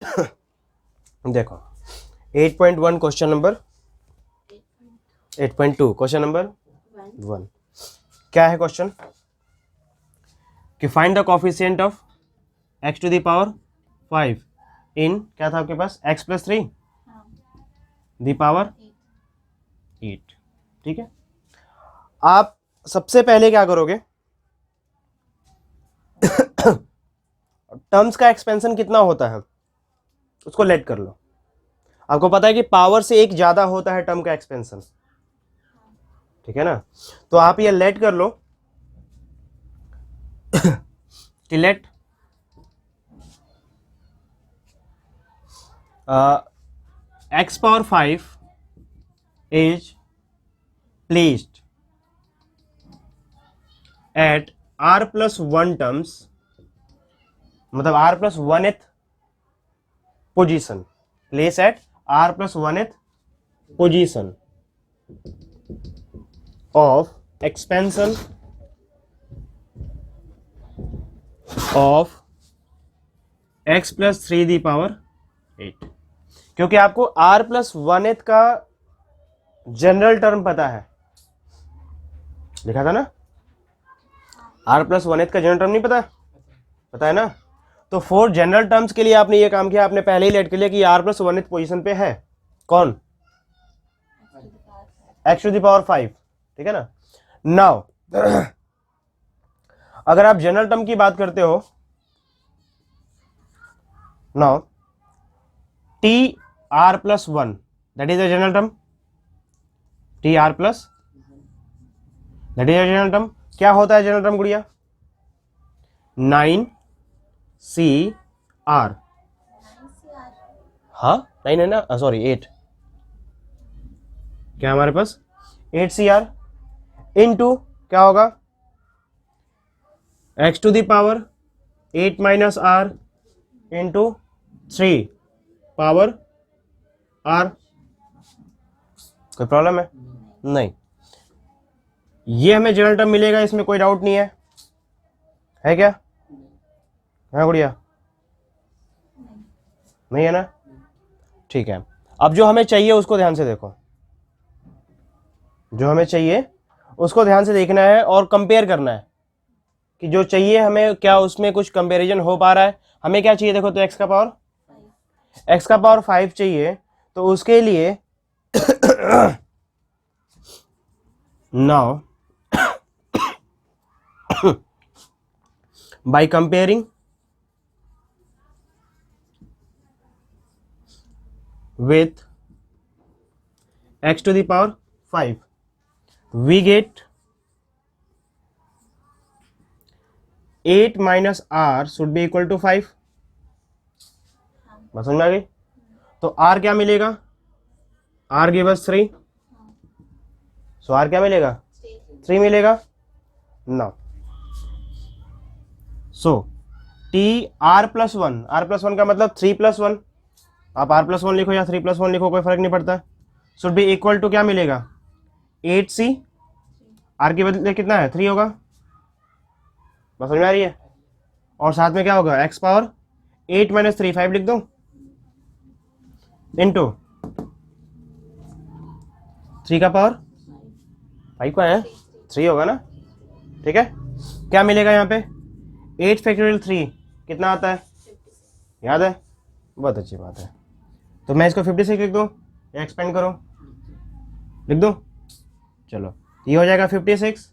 देखो 8.1 question number 8.2 question number 1 क्या है क्वेश्चन कि find the coefficient of x to the power 5 in क्या था आपके पास x प्लस 3 द पावर 8। ठीक है, आप सबसे पहले क्या करोगे, टर्म्स का एक्सपेंशन कितना होता है उसको लेट कर लो। आपको पता है कि पावर से एक ज्यादा होता है टर्म का एक्सपेंशन, ठीक है ना। तो आप ये लेट कर लो कि let x power 5 is placed at r plus 1 terms, मतलब r plus 1th position, place at r plus 1th position of expansion of x plus 3 the power 8। क्योंकि आपको r plus 1th का जनरल टर्म पता है, लिखा था ना, r plus 1th का जनरल टर्म नहीं पता, पता है ना। तो 4 जनरल टर्म्स के लिए आपने ये काम किया, आपने पहले ही लेट कर लिया कि r plus 1th पोजीशन पे है कौन, x टू द पावर 5, ठीक है ना। नाउ अगर आप जनरल टर्म की बात करते हो, now T R plus 1 that is a general term, T are plus that is a general term. क्या होता है जनरल टर्म गुड़िया, 9 सी आर, हाँ 9 है ना, सॉरी 8, क्या हमारे पास 8 सी आर इनटू क्या होगा x to the power 8 minus are into 3 power r. कोई प्रॉब्लम है नहीं, ये हमें जनरल टर्म मिलेगा, इसमें कोई डाउट नहीं है क्या, है गुड़िया, नहीं है ना, ठीक है। अब जो हमें चाहिए उसको ध्यान से देखो, जो हमें चाहिए उसको ध्यान से देखना है और कंपेयर करना है कि जो चाहिए हमें क्या उसमें कुछ कंपैरिजन हो पा रहा है। हमें क्या चाहिए देखो, तो x का पावर 5 चाहिए, तो उसके लिए now by comparing with x to the power 5 we get 8 minus r should be equal to 5। बस समझ में आ गई। तो r क्या मिलेगा, r give us 3, so r क्या मिलेगा 3 मिलेगा। Now so t are plus 1, r plus 1 का मतलब 3 प्लस 1, आप r प्लस 1 लिखो या 3 प्लस 1 लिखो कोई फर्क नहीं पड़ता, शुड बी इक्वल टू क्या मिलेगा 8c, r के बदले कितना है 3 होगा, बस समझ में आ रही है। और साथ में क्या होगा x पावर 8 माइनस 3 5 लिख दो इंटू 3 का पावर 5 का है 3 होगा ना, ठीक है। क्या मिलेगा यहाँ पे 8 फैक्टोरियल 3 कितना आता है, याद है, बहुत अच्छी बात है। तो मैं इसको 56 लिख दूँ या एक्सपेंड करो, लिख दूँ, चलो ये हो जाएगा 56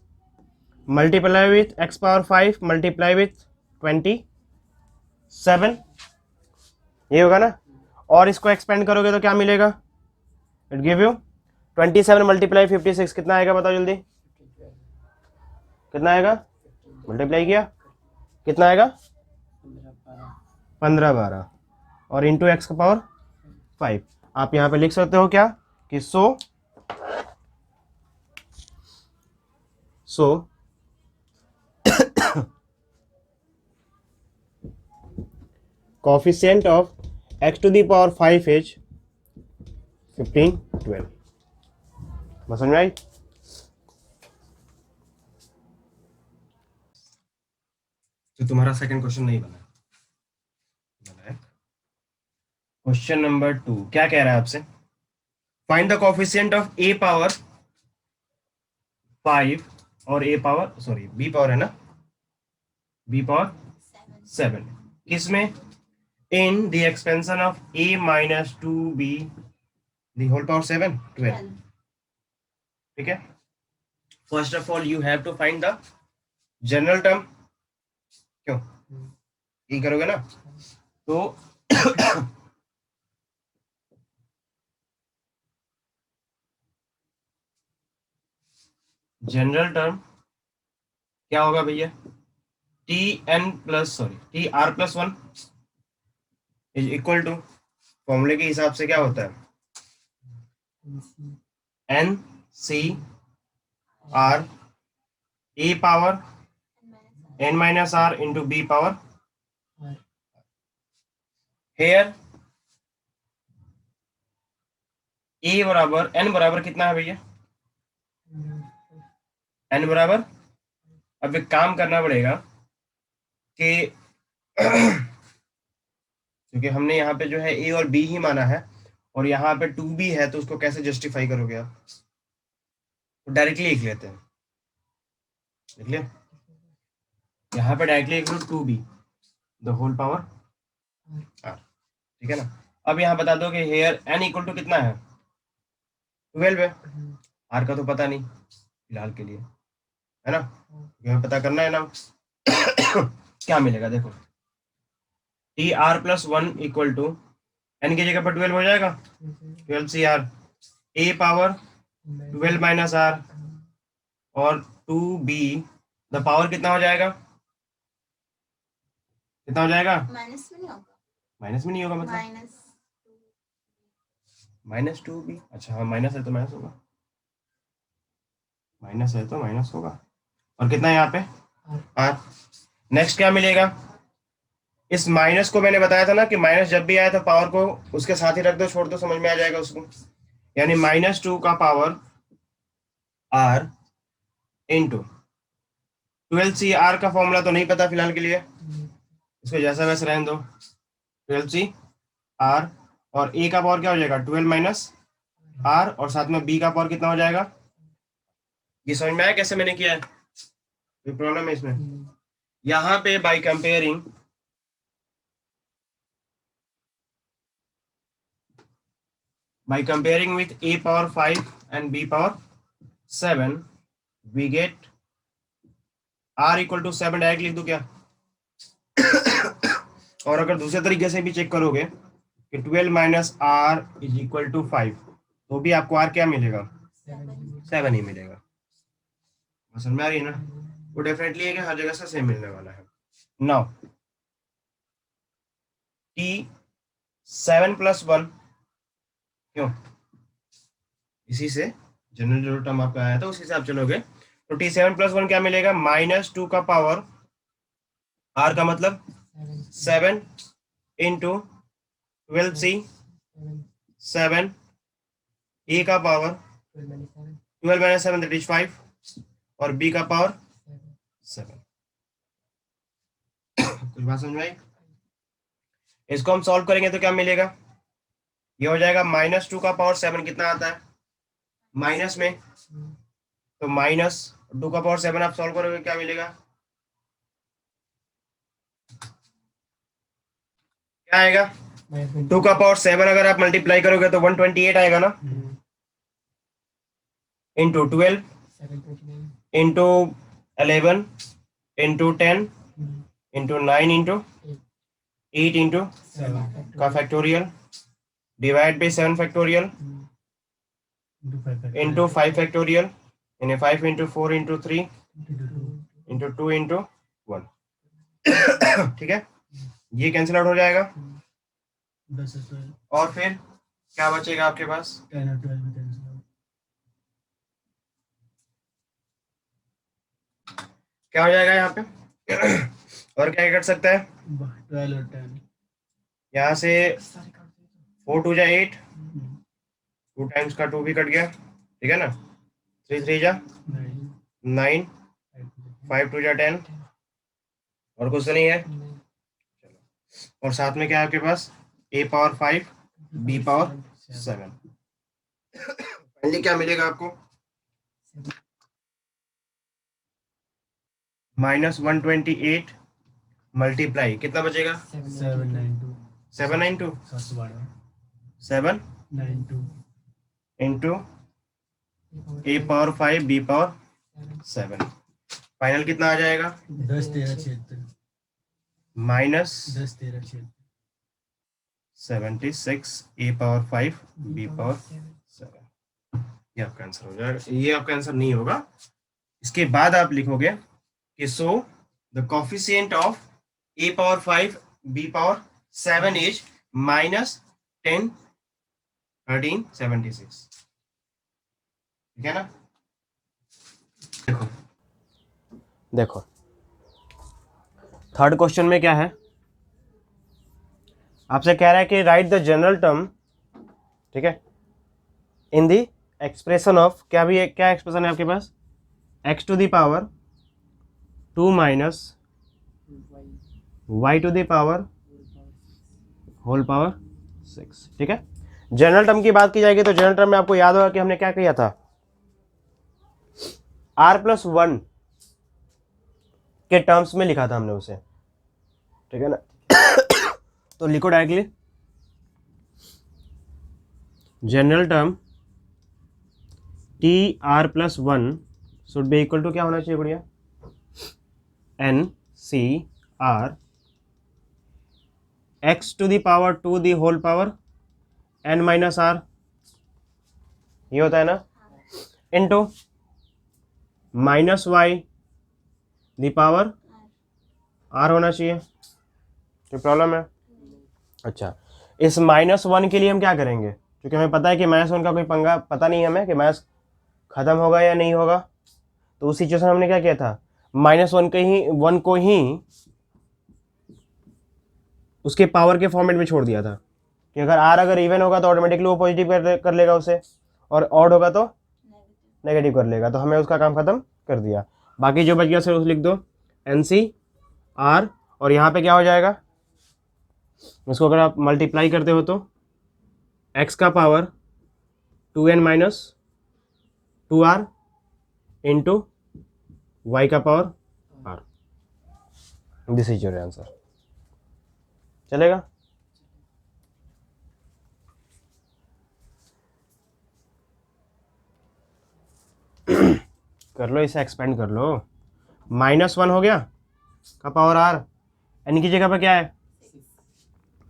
multiply with x power 5 multiply with 27, ये होगा ना। और इसको एक्सपेंड करोगे तो क्या मिलेगा, इट गिव यू 27 मल्टीप्लाई 56 कितना आएगा बताओ जल्दी, कितना आएगा, मल्टीप्लाई किया कितना आएगा 15 12 और इंटू एक्स का पावर 5। आप यहां पे लिख सकते हो क्या कि सो coefficient of x to the power 5 is 15 12। बस समझ में आई। तो तुम्हारा सेकंड क्वेश्चन नहीं बना है, क्वेश्चन नंबर 2 क्या कह रहा है आपसे? Find the coefficient of a power 5 और a power sorry b power है ना, बी पावर 7 किसमें? In the expansion of a minus 2b the whole power 7 12। ठीक है, first of all you have to find the general term. क्यों ये करोगे ना तो जनरल टर्म क्या होगा भैया? T N plus sorry T are plus 1 is equal to, फॉर्मूले के हिसाब से क्या होता है? N C R A power N minus are into B power. Here A बराबर एन बराबर कितना है भैया? एन बराबर, अब एक काम करना पड़ेगा कि क्योंकि हमने यहाँ पे जो है ए और बी ही माना है और यहाँ पे 2b है, तो उसको कैसे जस्टिफाई करोगे आप? तो डायरेक्टली लिख लेते हैं, लिख ले यहाँ पे डायरेक्टली लिख लो 2b the whole power r. ठीक है ना, अब यहाँ बता दो कि हेयर एन इक्वल टू कितना है? 12 है। आर का तो पता नहीं फिलहाल के लिए, है ना, हमें पता करना है ना। क्या मिलेगा देखो, t are plus 1 equal to n की जगह पर 12 हो जाएगा, 12 c R A power 12 minus r और 2b द पावर कितना हो जाएगा? कितना हो जाएगा? माइनस में नहीं होगा, माइनस में नहीं होगा मतलब -2b। अच्छा हाँ, माइनस है तो माइनस होगा, माइनस है तो माइनस होगा। और कितना है यहाँ पे? आर। नेक्स्ट क्या मिलेगा? इस माइनस को मैंने बताया था ना कि माइनस जब भी आए तो पावर को उसके साथ ही रख दो, छोड़ दो, समझ में आ जाएगा उसको। यानी -2 का power r into 12 c r का फॉर्मूला तो नहीं पता फिलहाल के लिए, इसको जैसा वैसे रहने दो। 12 सी आर और ए का पावर क्या हो जाएगा? 12 माइनस आर और साथ में बी का पावर कितना हो जाएगा? ये समझ में आया कैसे मैंने किया है? कोई प्रॉब्लम है इसमें? यहाँ पे by comparing with a power 5 and b power 7 we get r equal to 7 direct लिख दूं क्या? और अगर दूसरे तरीके से भी चेक करोगे कि 12 minus r is equal to 5 तो भी आपको आर क्या मिलेगा? 7 ही मिलेगा। समझ में आ रही है ना? वो डेफिनेटली है कि हर जगह से सेम मिलने वाला है। नाउ टी 7 प्लस 1 क्यों, इसी से जनरल जो टर्म आपका आया था उसी से आप चलोगे तो टी 7 प्लस 1 क्या मिलेगा? -2 का पावर आर का मतलब 7 इंटू 12 सी 7 ए का पावर 12 माइनस 7 दैट इज 5 और बी का पावर 7। कुछ बात समझ में आई? इसको हम सॉल्व करेंगे तो क्या मिलेगा? ये हो जाएगा -2 का पावर 7 कितना आता है माइनस में, तो -2 का पावर 7 आप सॉल्व करोगे क्या मिलेगा? क्या आएगा? 2 का पावर 7 अगर आप मल्टीप्लाई करोगे तो 128 आएगा ना, into 12 into 11 into 10 into 9 into 8 into का factorial divide by 7 factorial into 5 factorial यानी 5 इंटू 4 इंटू 3 इंटू 2 इंटू 1। ठीक है, ये कैंसिल आउट हो जाएगा और फिर क्या बचेगा आपके पास? 10 और 12 में cancel out। क्या हो जाएगा यहाँ पे? और क्या कर सकता है? 12 और 10 यहाँ से 4 2 जा 8, 2 टाइम्स का 2 भी कट गया, ठीक है ना, 3 3 जा 9, 5 2 जा 10 और कुछ तो नहीं है। और साथ में क्या है आपके पास? a power 5 b power 7। Finally क्या मिलेगा आपको? -128 मल्टीप्लाई कितना बचेगा? 792 792 792 7 92 into a power 5 b power 7। Final कितना आ जाएगा? 10 13 76 minus 10 13 76 76 a power 5 b power 7। ये आपका आंसर हो जाएगा। ये आपका आंसर नहीं होगा। इसके बाद आप लिखोगे कि so the coefficient of a power 5 b power 7 is -10 13 76। ठीक है ना? देखो देखो थर्ड क्वेश्चन में क्या है, आपसे कह रहा है कि राइट द जनरल टर्म, ठीक है, इन द एक्सप्रेशन ऑफ, क्या भी क्या एक्सप्रेशन है आपके पास? x to the power 2 minus y to the power whole power 6। ठीक है, जनरल टर्म की बात की जाएगी तो जनरल टर्म में आपको याद होगा कि हमने क्या किया था, r+1 के टर्म्स में लिखा था हमने उसे। ठीक है ना? तो लिखो directly, general term TR+1 should be equal to क्या होना चाहिए गुड़िया? NCR x to the power 2 the whole power n minus r, ये होता है ना, into -y the power r होना चाहिए। कोई प्रॉब्लम है? अच्छा, इस -1 के लिए हम क्या करेंगे, क्योंकि हमें पता है कि -1 का कोई पंगा पता नहीं है हमें कि मैथ्स खत्म होगा या नहीं होगा, तो उस सिचुएशन में हमने क्या किया था, -1 को ही उसके पावर के फॉर्मेट में छोड़ दिया था कि अगर r अगर इवन होगा तो ऑटोमेटिकली वो पॉजिटिव कर लेगा उसे, और ऑड होगा तो नेगेटिव कर लेगा, तो हमें उसका काम खत्म कर दिया। बाकी जो बच गया सिर्फ लिख दो NCR, और यहाँ पे क्या हो जाएगा, उसको अगर आप मल्टीप्लाई करते हो तो x का power 2n minus 2r into y का power r। This is your answer. चलेगा? कर लो, इसे एक्सपेंड कर लो। -1 हो गया का पावर r, n की जगह पर क्या है,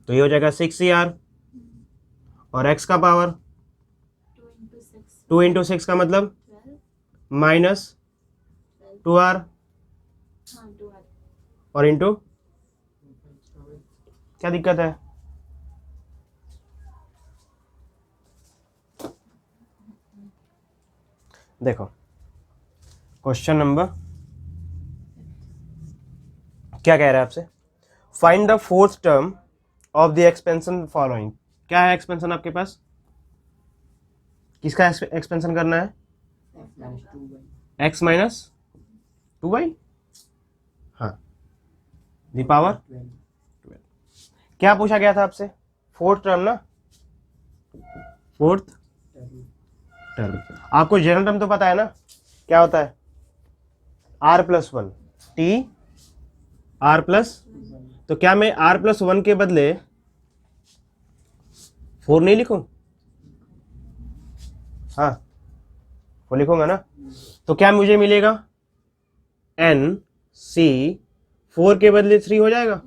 तो ये हो जाएगा 6r, और x का पावर 2 इंटू 6 का मतलब -2r और इंटू, क्या दिक्कत है? देखो क्वेश्चन नंबर क्या कह रहा है आपसे, find the fourth term of the expansion following. क्या है एक्सपेंशन आपके पास, किसका एक्सपेंशन करना है? x माइनस 2y, हाँ, दी पावर 12। क्या पूछा गया था आपसे? फोर्थ टर्म ना, फोर्थ टर्म। आपको जनरल टर्म तो पता है ना, क्या होता है, r+1 t r+, तो क्या मैं r+1 के बदले 4 नहीं लिखूं? हाँ, वो लिखूंगा ना, तो क्या मुझे मिलेगा, NC 4 के बदले 3 हो जाएगा,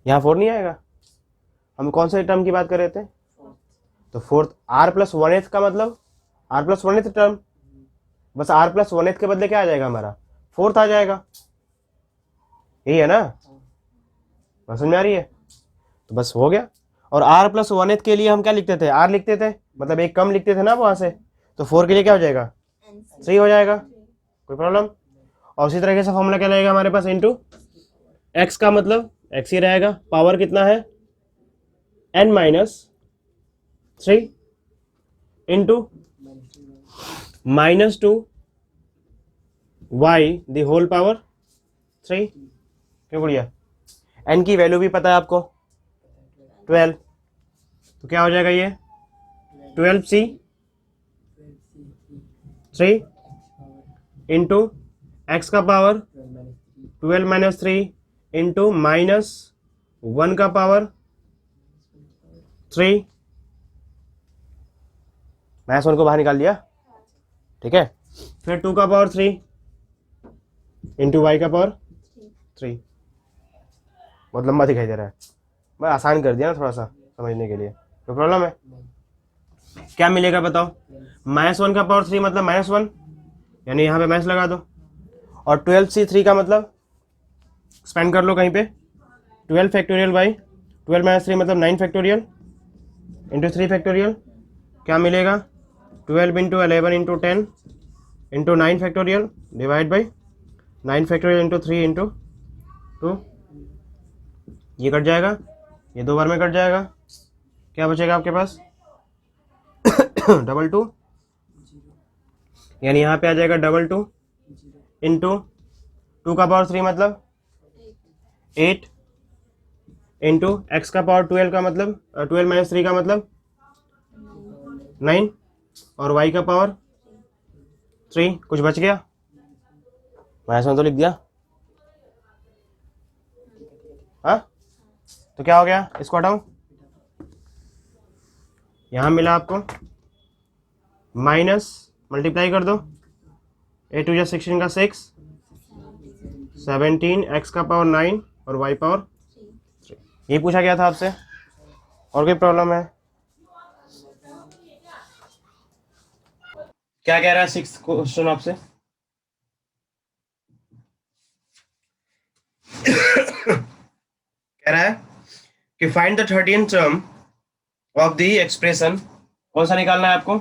यहाँ 4 नहीं आएगा। हम कौन से टर्म की बात कर रहे थे, तो फोर्थ, r+1th का मतलब r+1th टर्म, बस r+1th के बदले क्या आ जाएगा हमारा, फोर्थ आ जाएगा, यही है ना, समझ में आ रही है? तो बस हो गया। और r+1th के लिए हम क्या लिखते थे, r लिखते थे, मतलब एक कम लिखते थे ना वहां से, तो 4 के लिए क्या हो जाएगा, 3 हो जाएगा, कोई प्रॉब्लम? और उसी तरीके से फॉर्मूला क्या लगेगा हमारे पास, इंटू x का मतलब x ही रहेगा, पावर कितना है, n minus 3 into -2 y the whole power 3। क्यों बढ़िया? n की वैल्यू भी पता है आपको, 12, तो क्या हो जाएगा ये 12c 3 इंटू एक्स का पावर 12 माइनस 3 इंटू माइनस 1 का पावर 3, माइनस 1 को बाहर निकाल लिया, ठीक है। फिर 2 का पावर 3 इंटू वाई का पावर 3। बहुत लंबा दिखाई दे रहा है, मैं आसान कर दिया ना थोड़ा सा समझने के लिए, कोई प्रॉब्लम है? क्या मिलेगा बताओ? -1 का पावर 3 मतलब -1, यानी यहाँ पे माइनस लगा दो, और 12c3 का मतलब स्पेंड कर लो कहीं पे, 12 फैक्टोरियल बाई 12 माइनस 3 मतलब 9 फैक्टोरियल इंटू 3 फैक्टोरियल। क्या मिलेगा? 12 into 11 into 10 into 9 factorial divide by 9 factorial into 3 into 2। ये कट जाएगा, ये 2 बार में कट जाएगा, क्या बचेगा आपके पास? डबल 2, यानी यहाँ पे आ जाएगा डबल 2 इंटू 2 का पावर 3 मतलब 8 इंटू एक्स का पावर 12 का मतलब 12 माइनस 3 का मतलब 9, और y का पावर 3। कुछ बच गया? माइनस 1 तो लिख दिया, हाँ? तो क्या हो गया? इसको हटाओ, यहाँ मिला आपको माइनस, मल्टीप्लाई कर दो, 8 टू 16 का 6, 17 एक्स का पावर 9 और y पावर 3। ये पूछा गया था आपसे, और कोई प्रॉब्लम है? क्या कह रहा है 6th क्वेश्चन आपसे? कह रहा है कि find the 13th term of the expression, कौन सा निकालना है आपको?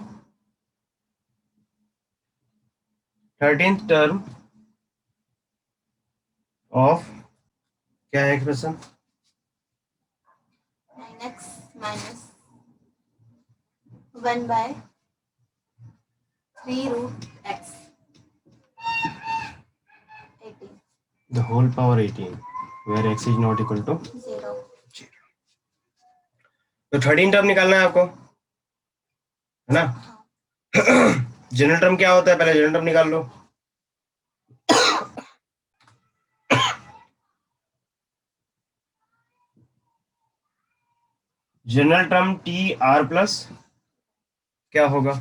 13th टर्म ऑफ, क्या है expression? 9x minus 1 by 3 root x 18 The whole power 18 where x is not equal to 0 तो 13 टर्म निकालना है आपको, है ना? जनरल टर्म क्या होता है, पहले जनरल टर्म निकाल लो। General term T are plus क्या होगा?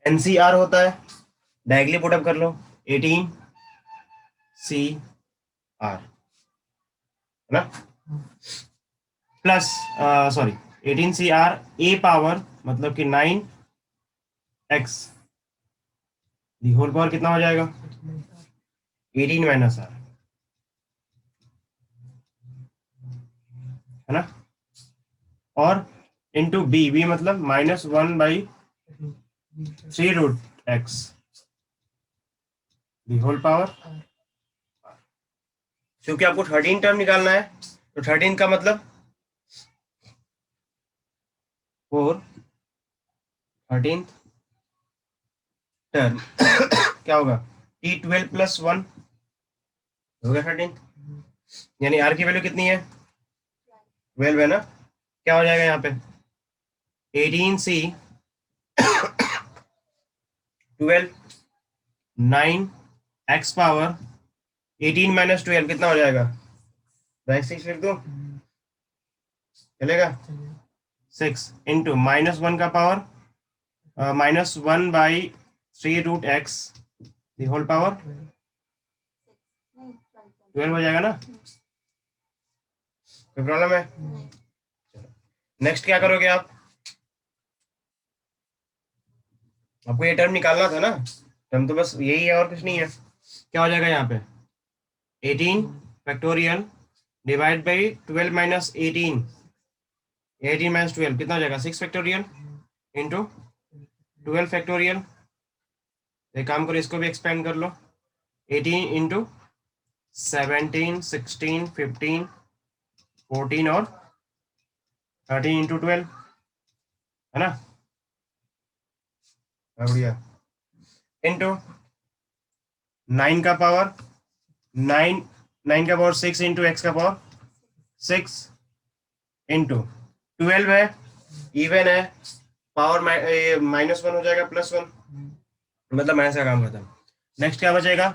एनसीआर होता है, डायरेक्टली पुटअप कर लो, 18 सी आर, है ना? Plus sorry 18 C R A power मतलब कि 9 एक्स, दी होल पावर कितना हो जाएगा? 18 माइनस आर, है ना? और इंटू बी, बी मतलब -1 by 3 root x, the whole power. क्योंकि आपको 13 टर्म निकालना है, तो 13 का मतलब 4, 13th टर्म क्या होगा? T12 प्लस 1 हो गया 13, यानी आर की वैल्यू कितनी है? 12 है ना? क्या हो जाएगा यहाँ पे? 18c 12 9 एक्स पावर 18 माइनस 12 कितना हो जाएगा? 6 लिख दो, चलेगा? 6 इंटू -1 का power -1 by 3 root x, the whole power 12 हो जाएगा ना? कोई प्रॉब्लम है? नेक्स्ट क्या करोगे आप? आपको ये टर्म निकालना था ना, टर्म तो बस यही है और कुछ नहीं है। क्या हो जाएगा यहाँ पे? 18 factorial divide by 12 minus 18, 18 minus 12 कितना हो जाएगा? 6 फैक्टोरियल इंटू 12 फैक्टोरियल। एक काम करो, इसको भी एक्सपेंड कर लो, 18 इंटू 17 16 15 14 और 13 इंटू 12, है ना? बढ़िया। इंटू 9 का पावर 9 9 का पावर 6 इंटू एक्स का पावर 6 इंटू 12 है, इवन है, पावर -1 हो जाएगा +1, मतलब माइनस का काम खत्म। नेक्स्ट क्या बचेगा,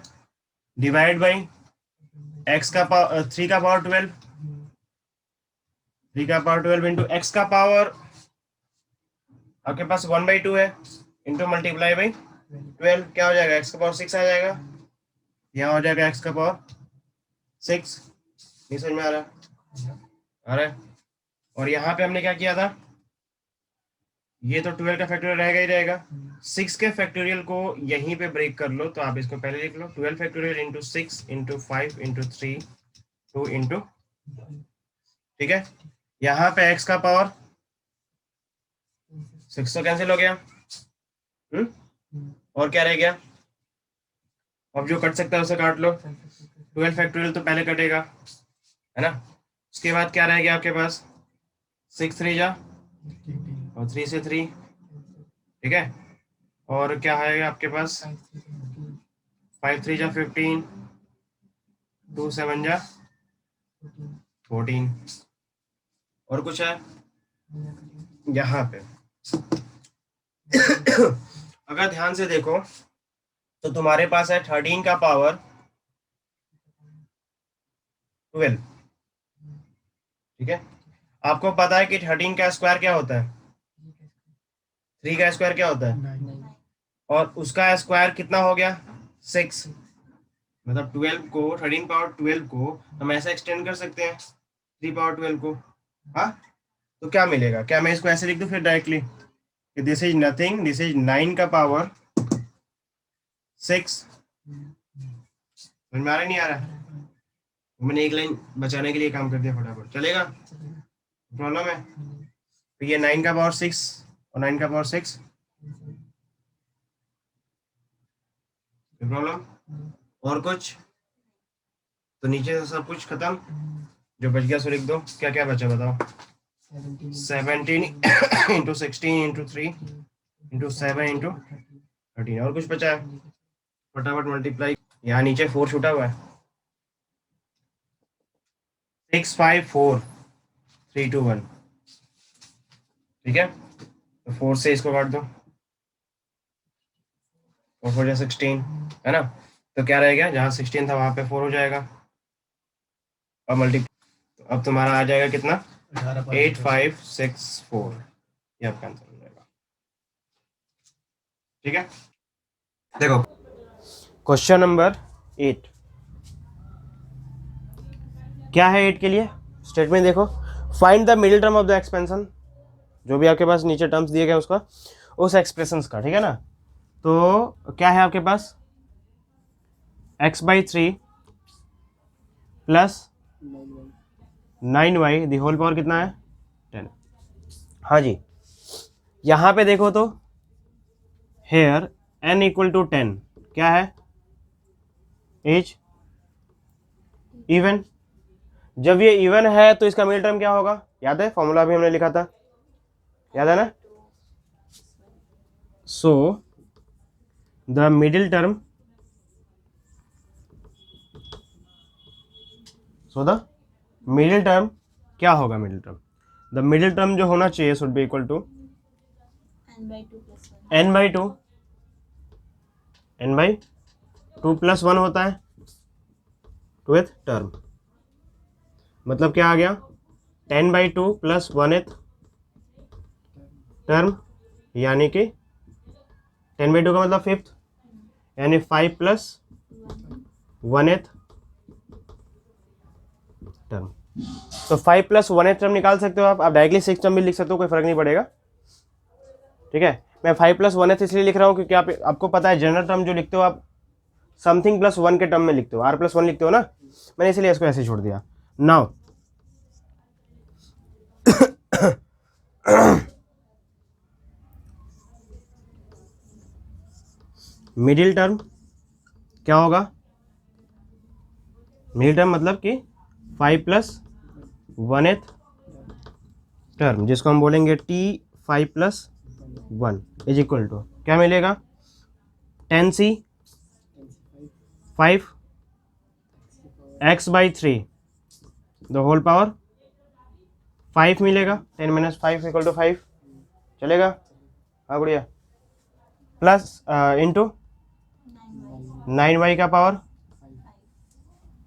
डिवाइड बाई x का पावर 3 का पावर 12, 3 का पावर 12 इंटू x का पावर आपके पास 1/2 है, इंटू मल्टीप्लाई बाई 12, क्या हो जाएगा, x का पावर 6 आ जाएगा, यहाँ हो जाएगा x का पावर 6। नहीं समझ में आ रहा, आ रहा है। और यहाँ पे हमने क्या किया था, ये तो 12 का फैक्टोरियल रहेगा ही रहेगा, 6 के फैक्टोरियल को यहीं पे ब्रेक कर लो, तो आप इसको पहले लिख लो, 12 factorial into 6 into 5 into 3 2 into, ठीक है। यहाँ पे x का पावर 6 तो कैंसिल हो गया, और क्या रह गया, अब जो कट सकता है उसे काट लो, 12 फैक्टोरियल तो पहले कटेगा, है ना। उसके बाद क्या रह गया आपके पास, 6 3 जा और 3 से 3, ठीक है। और क्या है आपके पास, 5 3 जा 15, 2 7 जा 14, और कुछ है यहाँ पे अगर ध्यान से देखो तो तुम्हारे पास है 13 का पावर 12, ठीक है। आपको पता है कि 13 का स्क्वायर क्या होता है, 3 का स्क्वायर क्या होता है, 9 और उसका स्क्वायर कितना हो गया 6, मतलब 12 को 13 पावर 12 को हम ऐसा एक्सटेंड कर सकते हैं 3 पावर 12 को, हाँ। तो क्या मिलेगा, क्या मैं इसको ऐसे लिख दूं फिर directly, this is nothing, this is 9 का पावर 6, समझ में आ रहा है नहीं आ रहा, मैंने एक लाइन बचाने के लिए काम कर दिया फटाफट, चलेगा, प्रॉब्लम है। तो ये 9 का पावर 6 और 9 का पावर 6, प्रॉब्लम, और कुछ, तो नीचे से सब कुछ खत्म, जो बच गया सो लिख दो, क्या क्या बचा बताओ, 17 इंटू 16 इंटू 3 इंटू 7 इंटू 13, और कुछ बचा है, फटाफट मल्टीप्लाई, यहाँ नीचे 4 छूटा हुआ है, 6 5 4 3 2 1, ठीक है। तो 4 से इसको काट दो, 4 4 16, है ना। तो क्या रहेगा, जहाँ 16 था वहां पे 4 हो जाएगा, और मल्टी, तो अब तुम्हारा आ जाएगा कितना, 8 5 6 4, ये आपका आंसर हो जाएगा, ठीक है। देखो क्वेश्चन नंबर 8, क्या है 8 के लिए स्टेटमेंट देखो, find the middle term of the expansion, जो भी आपके पास नीचे टर्म्स दिए गए उसका, उस एक्सप्रेशन का, ठीक है ना। तो क्या है आपके पास, x/3 plus 9y the whole power कितना है 10, हाँ जी। यहाँ पे देखो तो हेयर n इक्वल टू 10 क्या है, एज इवन, जब ये इवन है तो इसका मिडिल टर्म क्या होगा, याद है फॉर्मूला भी हमने लिखा था, याद है ना। So the middle term, so the middle term क्या होगा, middle term, the middle term जो होना चाहिए should be equal to n/2 n/2 plus 1 होता है ट्वेल्थ टर्म, मतलब क्या आ गया 10/2 प्लस 1th टर्म, यानी कि 10/2 का मतलब 5th, यानी 5 प्लस 1th टर्म। तो 5 प्लस 1th टर्म निकाल सकते हो आप डायरेक्टली 6 टर्म भी लिख सकते हो, कोई फर्क नहीं पड़ेगा, ठीक है। मैं 5 प्लस 1th इसलिए लिख रहा हूँ क्योंकि आपको पता है जनरल टर्म जो लिखते हो आप समथिंग प्लस 1 के टर्म में लिखते हो, r+1 लिखते हो ना, मैंने इसलिए इसको ऐसे छोड़ दिया। नाउ मिडिल टर्म क्या होगा, मिडिल टर्म मतलब कि 5 प्लस 1th टर्म, जिसको हम बोलेंगे t 5 plus 1 is equal to क्या मिलेगा 10c 5 x/3 the whole power 5 मिलेगा, 10 माइनस 5 इक्वल टू 5, चलेगा? हाँ गुड़िया, प्लस इंटू 9y का पावर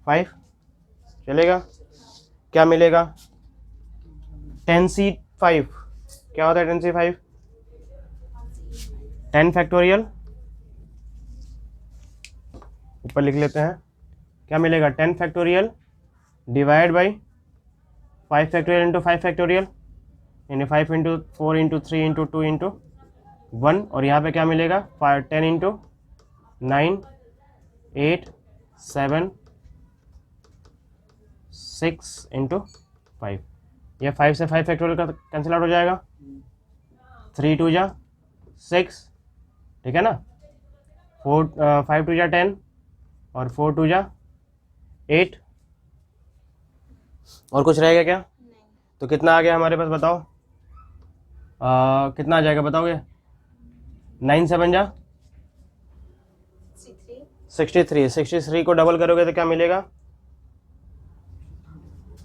5, चलेगा? क्या मिलेगा? 10c5, क्या होता है 10c5? 10 फैक्टोरियल, ऊपर लिख लेते हैं, क्या मिलेगा? 10 factorial divide by 5 factorial into 5 factorial, यानी 5 इंटू 4 इंटू 3 इंटू 2 इंटू 1, और यहाँ पे क्या मिलेगा? 10 इंटू 9, 8, 7, 6 इंटू 5, यह 5 से 5 फैक्टोरियल का कैंसिल आउट हो जाएगा, 3 2 जा 6, ठीक है ना? 5 2 जा 10 और 4 2 जा 8, और कुछ रहेगा क्या? तो कितना आ गया हमारे पास बताओ? कितना आ जाएगा बताओगे? 9 7 जा 63, 63 को डबल करोगे तो क्या मिलेगा?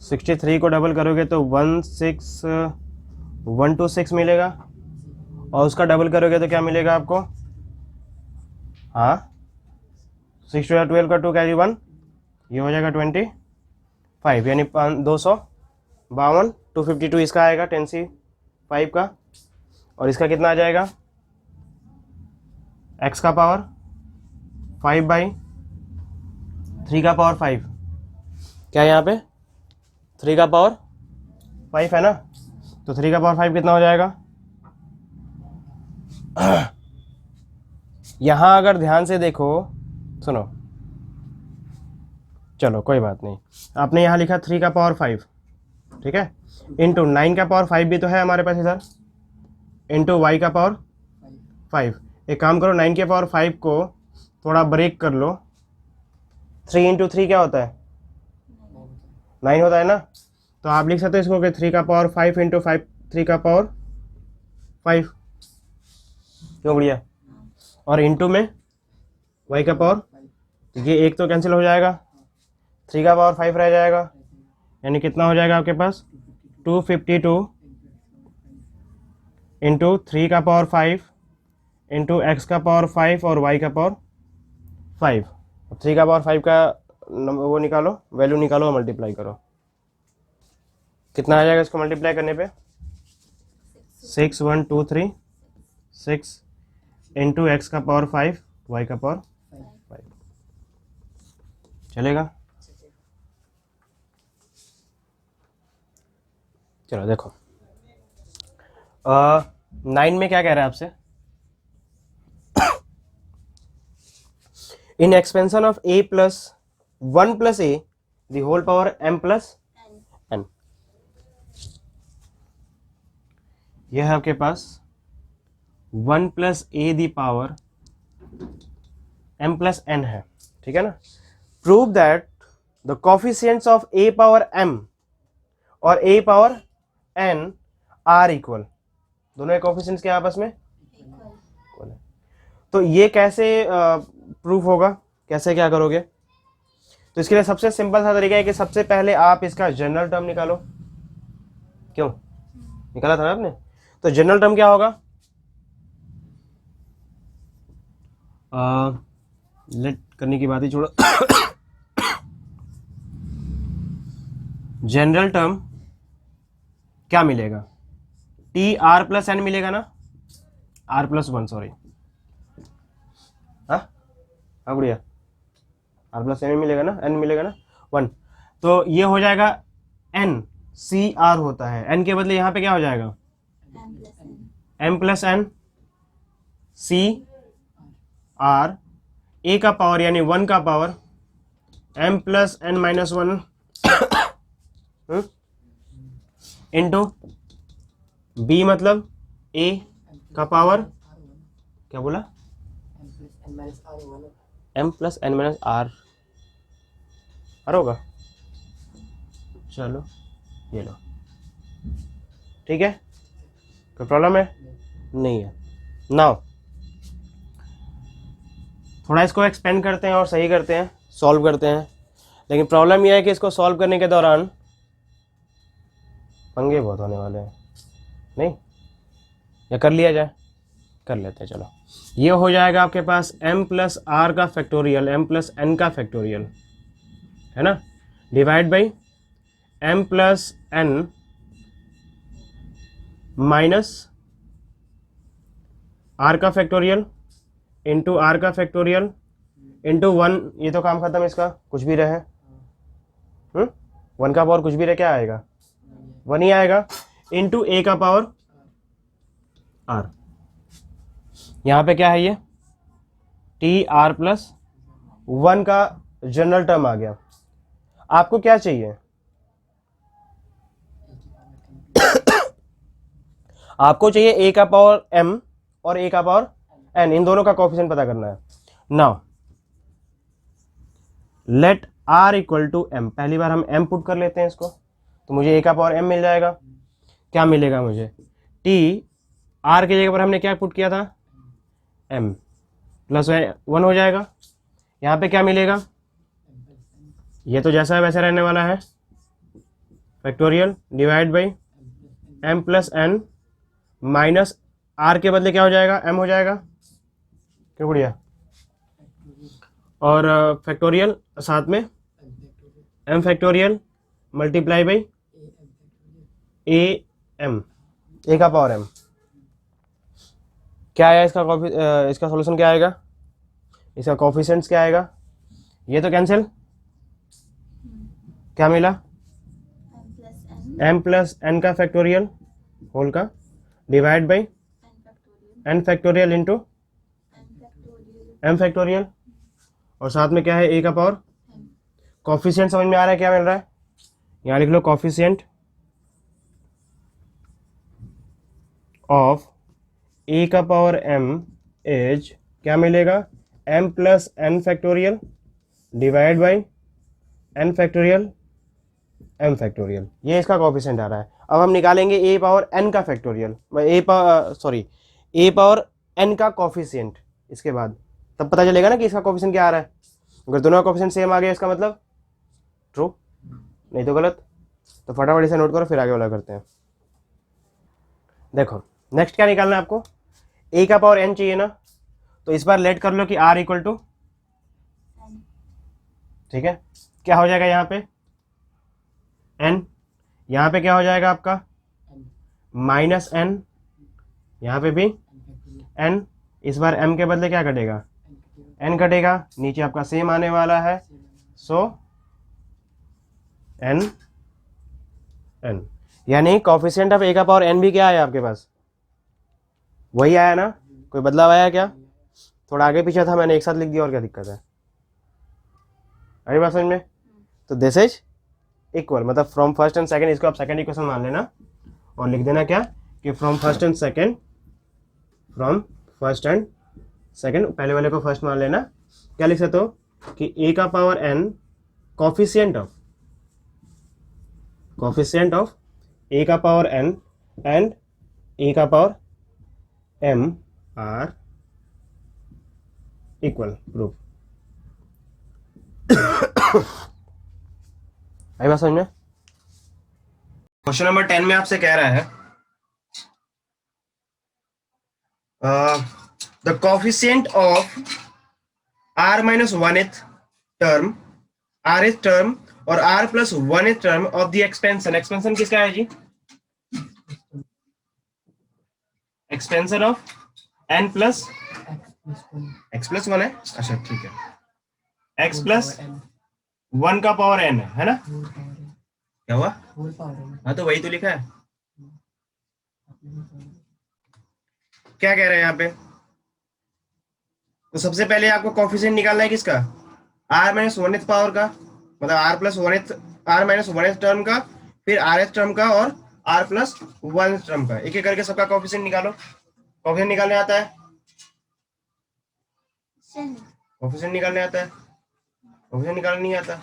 63 को डबल करोगे तो 16126 मिलेगा, और उसका डबल करोगे तो क्या मिलेगा आपको? हाँ, 6 2 12 का 2 कैरी 1, ये हो जाएगा 25, यानी 252, 252 इसका आएगा 10c5 का, और इसका कितना आ जाएगा? x का पावर 5/3 का पावर 5, क्या यहाँ पे 3 का पावर 5 है ना? तो 3 का पावर 5 कितना हो जाएगा? यहाँ अगर ध्यान से देखो, सुनो, चलो कोई बात नहीं, आपने यहाँ लिखा 3 का पावर 5, ठीक है, इंटू 9 का पावर 5 भी तो है हमारे पास इधर, इंटू y का पावर 5। एक काम करो, 9 के पावर 5 को थोड़ा ब्रेक कर लो, 3 इंटू 3 क्या होता है? 9 होता है ना? तो आप लिख सकते हो इसको कि 3 का पावर 5 इंटू 5, 3 का पावर 5, क्यों बढ़िया? और इंटू में y का पावर, ये एक तो कैंसिल हो जाएगा, 3 का पावर 5 रह जाएगा, यानी कितना हो जाएगा आपके पास? 252 इंटू 3 का पावर 5 इंटू x का पावर 5 और y का पावर 5। 3 का पावर 5 का वो निकालो, वैल्यू निकालो, मल्टीप्लाई करो, कितना आ जाएगा इसको मल्टीप्लाई करने पे? 6123 6 इंटू एक्स का पावर 5 y का पावर 5, चलेगा? चलो देखो, 9 में क्या कह रहा है आपसे? In expansion of a plus 1 plus a the whole power m plus n, यह है आपके पास 1 plus a the power m plus n है, ठीक है ना? Prove that the coefficients of a power m और a power n are equal, दोनों के कोफिशिएंट्स क्या आपस में इक्वल है। तो ये कैसे प्रूफ होगा, कैसे क्या करोगे? तो इसके लिए सबसे सिंपल सा तरीका है कि सबसे पहले आप इसका जनरल टर्म निकालो। क्यों निकाला था ना आपने? तो जनरल टर्म क्या होगा? लेट करने की बात ही छोड़ो। जनरल टर्म क्या मिलेगा? टी आर प्लस एन मिलेगा ना, आर प्लस 1, सॉरी, हाँ बढ़िया, आर प्लस एन मिलेगा ना, एन मिलेगा ना 1, तो ये हो जाएगा एन, सी आर होता है, एन के बदले यहाँ पे क्या हो जाएगा? M plus N C R, A का पावर यानी 1 का power M plus N minus 1 into B मतलब ए का पावर, क्या बोला? M plus N minus R होगा। चलो ये लो, ठीक है, कोई प्रॉब्लम है? नहीं है। नाउ थोड़ा इसको एक्सपेंड करते हैं और सही करते हैं, सॉल्व करते हैं, लेकिन प्रॉब्लम यह है कि इसको सॉल्व करने के दौरान पंगे बहुत होने वाले हैं, नहीं? या कर लिया जाए? कर लेते हैं, चलो। ये हो जाएगा आपके पास m प्लस आर का फैक्टोरियल, m प्लस n का फैक्टोरियल, है ना, divide by m plus n minus r का फैक्टोरियल इंटू आर का फैक्टोरियल इंटू 1। ये तो काम खत्म इसका, कुछ भी रहे 1 का पावर कुछ भी रहे, क्या आएगा? 1 ही आएगा, इंटू a का पावर r। यहाँ पे क्या है, ये टी आर प्लस 1 का जनरल टर्म आ गया। आपको क्या चाहिए? आपको चाहिए a का पावर m और a का पावर n, इन दोनों का कोफिशिएंट पता करना है। Now let r equal to m, पहली बार हम m पुट कर लेते हैं इसको, तो मुझे a का पावर m मिल जाएगा। क्या मिलेगा मुझे? t, r की जगह पर हमने क्या पुट किया था? m प्लस 1 हो जाएगा। यहाँ पे क्या मिलेगा? ये तो जैसा है वैसा रहने वाला है, factorial divide by m plus n minus r के बदले क्या हो जाएगा? m हो जाएगा, क्यों बढ़िया? और फैक्टोरियल साथ में m factorial multiply by a का पावर m। क्या आया इसका इसका सॉल्यूशन क्या आएगा? इसका कोफिशिएंट्स क्या आएगा? ये तो कैंसिल, क्या मिला? m प्लस n का फैक्टोरियल होल का divide by n factorial into m factorial, और साथ में क्या है? a का पावर। कोफिशिएंट समझ में आ रहा है क्या मिल रहा है? यहाँ लिख लो कोफिशिएंट ऑफ a का पावर m इज, क्या मिलेगा? m plus n factorial divide by n factorial m factorial, ये इसका कोफिशिएंट आ रहा है। अब हम निकालेंगे a पावर n का फैक्टोरियल, a पावर n का कोफिशिएंट इसके बाद, तब पता चलेगा ना कि इसका कोफिशिएंट क्या आ रहा है। अगर दोनों का कोफिशिएंट सेम आ गया इसका मतलब ट्रू, नहीं तो गलत। तो फटाफट इसे नोट करो, फिर आगे वाला करते हैं। देखो नेक्स्ट क्या निकालना है आपको? a का पावर n चाहिए ना, तो इस बार लेट कर लो कि r इक्वल टू, ठीक है, क्या हो जाएगा यहाँ पे? n, यहाँ पे क्या हो जाएगा आपका? माइनस n, यहाँ पे भी n, इस बार m के बदले क्या कटेगा? n कटेगा, नीचे आपका सेम आने वाला है, सो n n, यानी कोफिशिएंट ऑफ a का पावर n भी क्या है आपके पास? वही आया ना, कोई बदलाव आया क्या? थोड़ा आगे पीछे था, मैंने एक साथ लिख दिया, और क्या दिक्कत है? आई बात समझ में? तो दिस इज इक्वल, मतलब फ्रॉम फर्स्ट एंड सेकंड, इसको आप सेकंड इक्वेशन मान लेना और लिख देना क्या कि from first and second, from first and second, पहले वाले को फर्स्ट मान लेना। क्या लिख सकते हो कि a का power n coefficient of a का पावर n एंड a का power m are equal, proof. आई बात समझ में? क्वेश्चन नंबर 10 में आपसे कह रहा है the coefficient of r minus 1th term, rth term और r plus 1th term of the expansion. Expansion किसका है जी? Expansion of n plus x plus 1 है, अच्छा ठीक है, x प्लस 1 का पावर n है ना? क्या हुआ? हाँ तो वही तो लिखा है। क्या कह रहे हैं यहाँ पे? तो सबसे पहले आपको कोफिशिएंट निकालना है किसका? r माइनस 1th पावर का, मतलब r plus 1th, r minus 1th term का, फिर rth टर्म का और r प्लस 1th टर्म का, एक एक करके सबका कोफिशिएंट निकालो। कोफिशिएंट निकालने आता है? कोफिशिएंट निकालने आता है? कोफिशिएंट निकालने नहीं आता।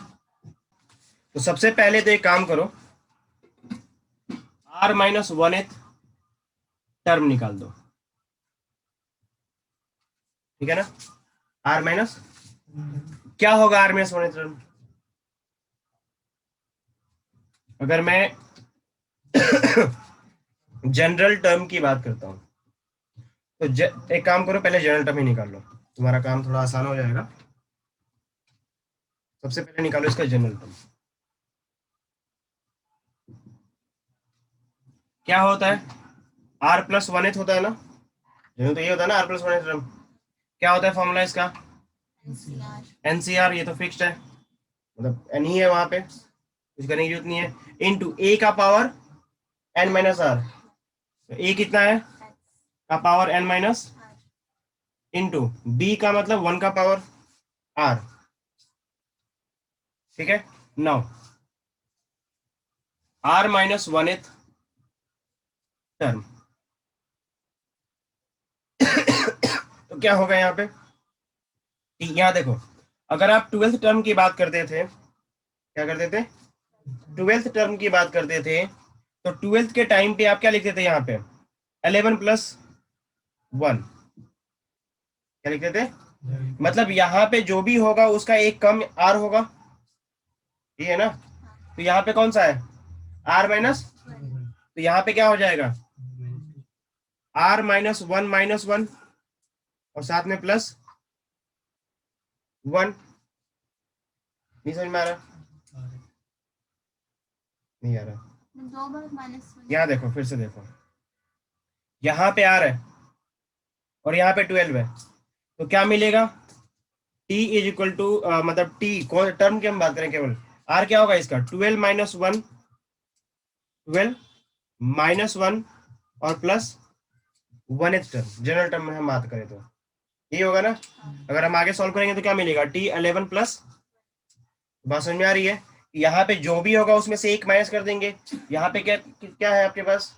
तो सबसे पहले तो एक काम करो, r माइनस 1th टर्म निकाल दो, ठीक है ना? r माइनस, क्या होगा r माइनस 1th टर्म? अगर मैं जनरल टर्म की बात करता हूँ, तो एक काम करो, पहले जनरल टर्म ही निकाल लो, तुम्हारा काम थोड़ा आसान हो जाएगा। सबसे पहले निकालो इसका जनरल टर्म। क्या होता है? आर प्लस वन एथ होता है ना, जनरल तो ये होता है ना, are plus one th term. क्या होता है फॉर्मूला इसका? NCR एनसीआर, ये तो फिक्स्ड है, मतलब एन ही है वहां पे, कुछ करने की जरूरत नहीं है। इनटू ए का पावर एन माइनस आर, तो ए कितना है X का power N minus, R into b का मतलब वन का पावर आर। ठीक है, now r minus one th term, तो क्या होगा यहाँ पे? यहाँ देखो, अगर आप ट्वेल्थ टर्म की बात करते थे, क्या करते थे? ट्वेल्थ टर्म की बात करते थे, तो ट्वेल्थ के टाइम पे आप क्या लिखते थे यहाँ पे? 11 प्लस 1, क्या लिखते थे? मतलब यहाँ पे जो भी होगा उसका एक कम आर होगा, ये है ना, तो यहाँ पे कौन सा है? आर माइनस, तो यहाँ पे क्या हो जाएगा? आर माइनस वन और साथ में प्लस वन। नहीं समझ में आ रहा? नहीं आ रहा? दो बार -1 यहाँ देखो, फिर से देखो, यहाँ पे आर है और यहाँ पे 12 है, तो क्या मिलेगा? टी इज इक्वल टू, मतलब टी कौन टर्म की हम बात करें केवल, आर क्या होगा इसका? 12 माइनस वन, 12 माइनस वन और plus one th term, general term में हम बात करें तो ये होगा ना। अगर हम आगे सॉल्व करेंगे तो क्या मिलेगा? टी 11 प्लस, बात समझ में आ रही है? यहाँ पे जो भी होगा उसमें से एक माइनस कर देंगे। यहाँ पे क्या क्या है आपके पास?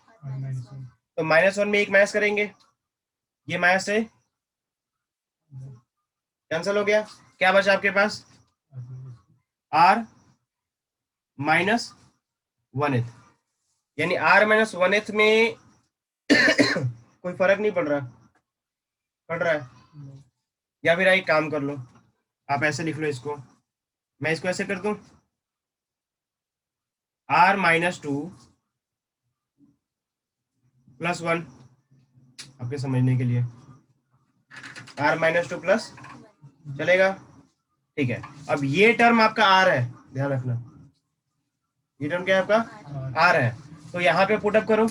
तो -1 में एक माइनस करेंगे, ये माइनस से कैंसिल हो गया, क्या बचा आपके पास? आर माइनस वन एथ, यानी आर माइनस वन एथ में कोई फर्क नहीं पड़ रहा, पड़ रहा है? या फिर एक काम कर लो, आप ऐसे लिख लो इसको, मैं इसको ऐसे कर दूं, r minus two plus one, आपके समझने के लिए, आर माइनस टू प्लस, चलेगा? ठीक है, अब ये टर्म आपका आर है, ध्यान रखना, ये टर्म क्या है आपका? आर है, तो यहाँ पे पुटअप करो,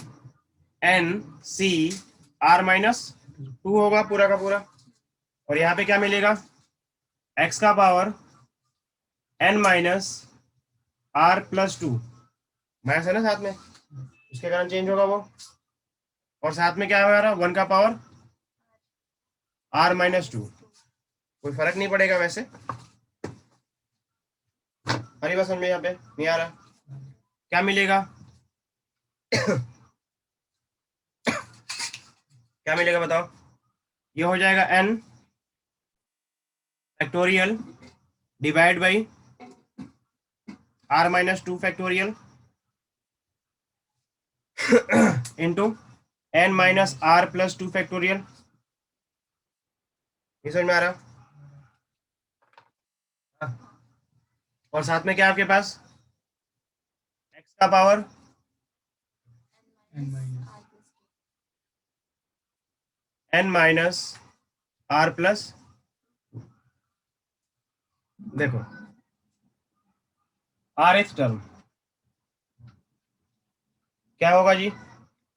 एन सी आर माइनस टू होगा पूरा का पूरा, और यहाँ पे क्या मिलेगा? एक्स का power N minus are plus two, minus है ना साथ में, उसके कारण चेंज होगा वो, और साथ में क्या हो रहा है? वन का पावर आर माइनस टू, कोई फर्क नहीं पड़ेगा वैसे। अरे बस समझ में यहाँ पे नहीं आ रहा, क्या मिलेगा? क्या मिलेगा बताओ? ये हो जाएगा n factorial divide by are minus two factorial into n minus are plus two factorial. ये समझ में आ रहा? और साथ में क्या आपके पास? एक्स का power N minus are plus, देखो आर एथ टर्म क्या होगा जी?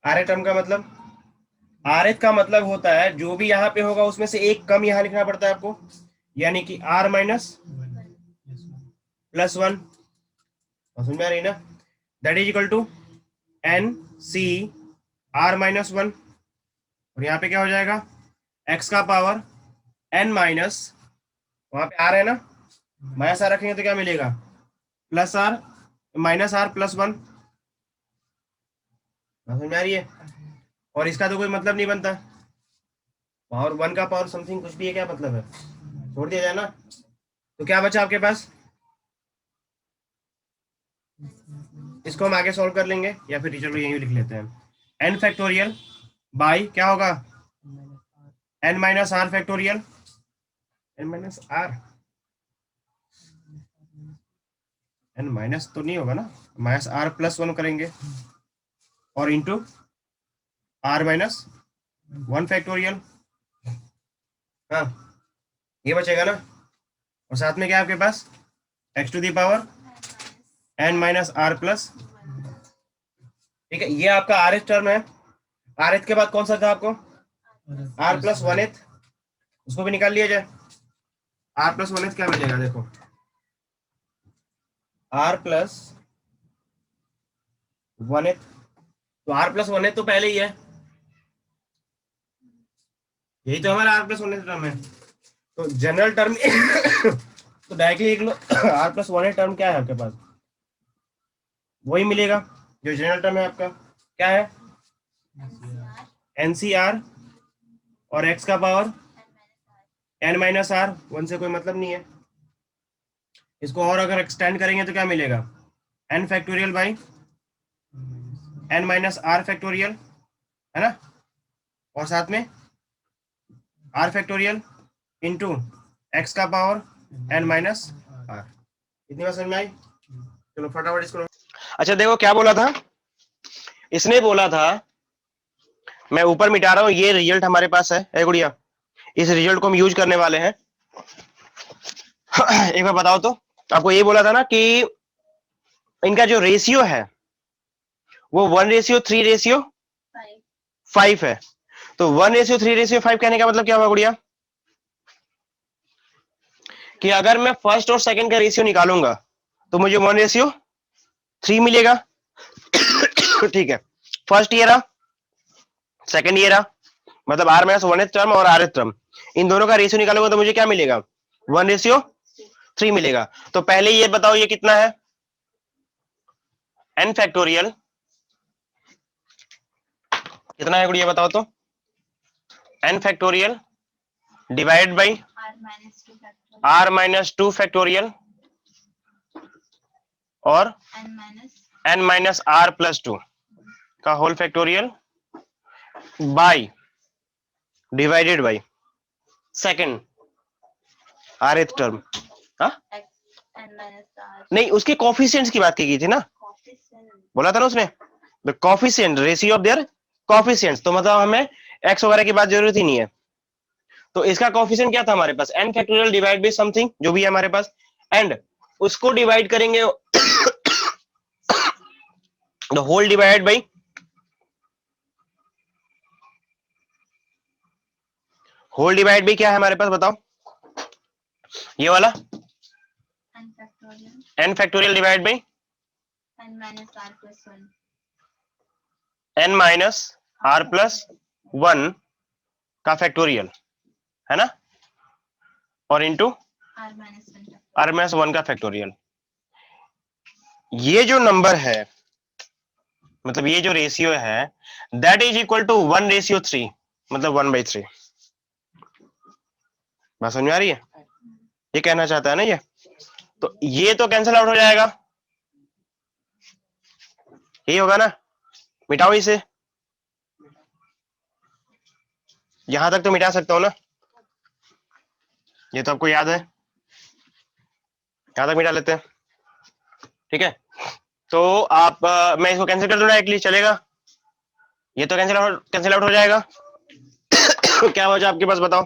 आर एथ टर्म का मतलब, आर एथ का मतलब होता है जो भी यहाँ पे होगा उसमें से एक कम यहाँ लिखना पड़ता है आपको, यानी कि आर माइनस प्लस वन, समझ में आ रही ना? That is equal to n C r minus one, और यहाँ पे क्या हो जाएगा? एक्स का पावर एन माइनस, वहां पे आर है ना, माइनस आर रखेंगे तो क्या मिलेगा? Plus r minus are plus one, समझ में आ रही है? और इसका तो कोई मतलब नहीं बनता, पावर वन का पावर समथिंग कुछ भी है, क्या मतलब है? छोड़ दिया जाए ना, तो क्या बचा आपके पास? इसको हम आगे सॉल्व कर लेंगे, या फिर चलो यही लिख लेते हैं, एन फैक्टोरियल बाई क्या होगा? N minus r factorial, n minus r, n minus तो नहीं होगा ना, माइनस आर प्लस वन करेंगे, और इंटू आर माइनस 1 फैक्टोरियल। हाँ, ये बचेगा ना, और साथ में क्या है आपके पास, x to the power N minus are plus. ठीक है, ये आपका आर एच टर्म है। आर एच के बाद कौन सा था आपको, आर प्लस वन एथ, उसको भी निकाल लिया जाए। आर प्लस वन एथ क्या मिलेगा, देखो आर प्लस वन एथ, तो आर प्लस वन एथ तो पहले ही है, यही तो हमारा are plus one th term है। तो जनरल टर्म तो डायरेक्टली लिख लो, are plus one th term क्या है आपके पास, वही मिलेगा जो जनरल टर्म है आपका, क्या है एनसीआर और एक्स का power N minus r, one से कोई मतलब नहीं है। इसको और अगर एक्सटेंड करेंगे तो क्या मिलेगा, n factorial by N minus r factorial, है ना, और साथ में आर फैक्टोरियल इंटू एक्स का पावर एन माइनस आर। इतनी बात समझ में आई, चलो फटाफट इसको। अच्छा देखो क्या बोला था इसने, बोला था मैं ऊपर मिटा रहा हूं, ये रिजल्ट हमारे पास है ए गुड़िया, इस रिजल्ट को हम यूज करने वाले हैं। एक बार बताओ तो, आपको ये बोला था ना कि इनका जो रेशियो है वो 1:3:5 है। तो 1:3:5 कहने का मतलब क्या हुआ गुड़िया, कि अगर मैं फर्स्ट और सेकंड का रेशियो निकालूंगा तो मुझे 1:3 मिलेगा। ठीक है, फर्स्ट ये रहा, सेकंड ये रहा, मतलब are minus one th term और आर एथ टर्म, इन दोनों का रेशियो निकालूंगा तो मुझे क्या मिलेगा, 1:3 मिलेगा। तो पहले ये बताओ ये कितना है, एन फैक्टोरियल कितना है गुड़िया बताओ तो, N factorial divide by are minus two factorial और N minus are plus two का whole factorial by divided by second R th term. हाँ नहीं, उसके कॉफिशिएंट्स की बात की गई थी ना, बोला था ना उसने, the coefficient ratio of their coefficients, तो मतलब हमें एक्स वगैरह की बात जरूरत ही नहीं है। तो इसका कॉफिशिएंट क्या था हमारे पास, N factorial divide by something जो भी है हमारे पास, एंड उसको डिवाइड करेंगे the whole divide by whole divide by क्या है हमारे पास बताओ, ये वाला N factorial divide by N minus are plus one का फैक्टोरियल, है ना, और इंटू आर माइनस वन का फैक्टोरियल। ये जो नंबर है, मतलब ये जो रेशियो है, दैट इज इक्वल टू 1:3, मतलब 1/3। बात समझ में आ रही है, ये कहना चाहता है ना ये, तो ये तो कैंसिल आउट हो जाएगा, यही होगा ना, मिटाओ इसे, यहां तक तो मिटा सकता हूं ना, ये तो आपको याद है, यहां तक मिटा लेते हैं। ठीक है, तो आप मैं इसको कैंसिल कर दूं डायरेक्टली, चलेगा, ये तो कैंसिल आउट हो जाएगा। क्या बचा आपके पास बताओ,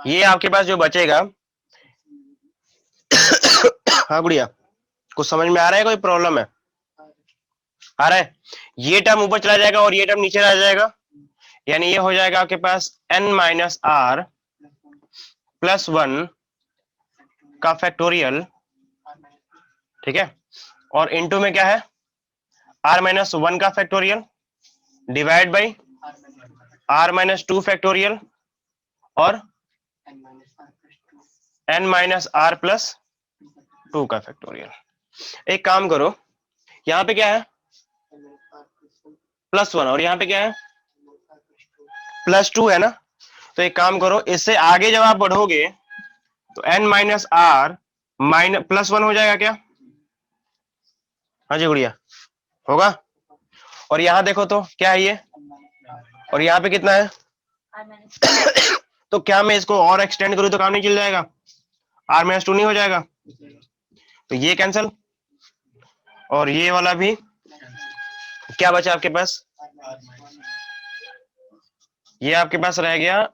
ये आपके पास जो बचेगा, हाँ गुड़िया कुछ समझ में आ रहा है, कोई प्रॉब्लम है, आ रहा है, ये टर्म ऊपर चला जाएगा और ये टर्म नीचे आ जाएगा, यानी ये हो जाएगा आपके पास N minus are plus one का फैक्टोरियल, ठीक है, और इनटू में क्या है, आर माइनस वन का factorial divide by are minus two factorial और N minus are plus two का फैक्टोरियल। एक काम करो, यहां पे क्या है प्लस वन और यहाँ पे क्या है प्लस टू है ना, तो एक काम करो, इससे आगे जब आप बढ़ोगे तो n minus r minus plus one हो जाएगा क्या, हाँ जी गुड़िया होगा, और यहां देखो तो क्या है ये, और यहाँ पे कितना है तो क्या मैं इसको और एक्सटेंड करूं तो काम नहीं चल जाएगा, आर माइनस टू नहीं हो जाएगा, तो ये कैंसिल और ये वाला भी क्या बचा आपके पास? ये आपके पास रह गया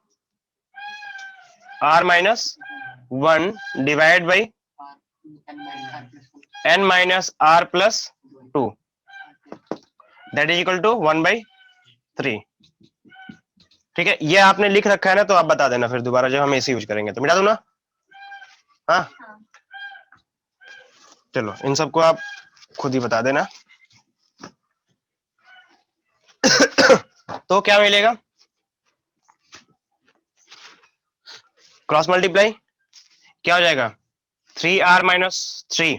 r minus 1 divide by n minus r plus 2 that is equal to 1/3। ठीक है, ये आपने लिख रखा है ना, तो आप बता देना फिर दोबारा जब हम ऐसे यूज करेंगे तो मिटा दो ना। हाँ हाँ। चलो, इन सबको आप खुद ही बता देना। तो क्या मिलेगा? क्रॉस मल्टीप्लाई क्या हो जाएगा? 3r minus 3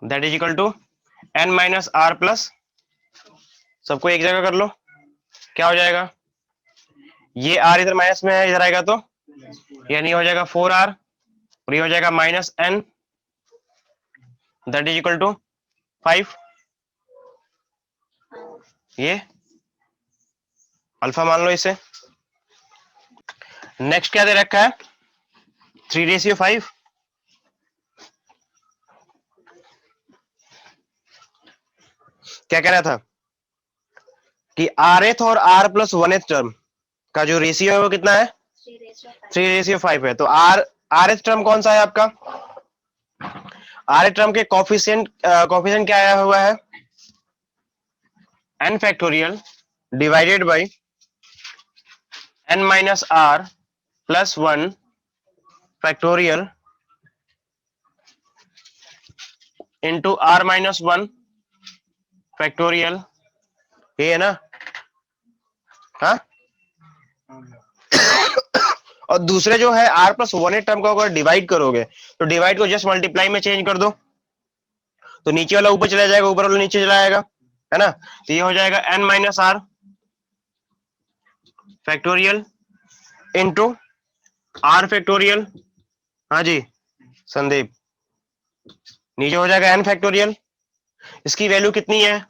that is equal to n minus r plus, सबको एक जगह कर लो, क्या हो जाएगा? ये r इधर माइनस में है, इधर आएगा तो यानी हो जाएगा 4r और ये हो जाएगा minus n that is equal to 5। ये अल्फा मान लो इसे। नेक्स्ट क्या दे रखा है? 3/5। क्या कह रहा था कि rth और r प्लस 1th टर्म का जो रेशियो है वो कितना है? 3/5 है। तो rth टर्म कौन सा है आपका? rth टर्म के कोफिशिएंट क्या आया हुआ है? n factorial divided by n minus r plus 1 factorial into r minus 1 factorial, ये है ना? हाँ, और दूसरे जो है r प्लस 1 टर्म को अगर डिवाइड करोगे तो डिवाइड को जस्ट मल्टीप्लाई में चेंज कर दो, तो नीचे वाला ऊपर चला जाएगा, ऊपर वाला नीचे चला जाएगा, है ना? तो ये हो जाएगा n minus r factorial into r factorial. हाँ जी संदीप, नीचे हो जाएगा n फैक्टोरियल। इसकी वैल्यू कितनी है?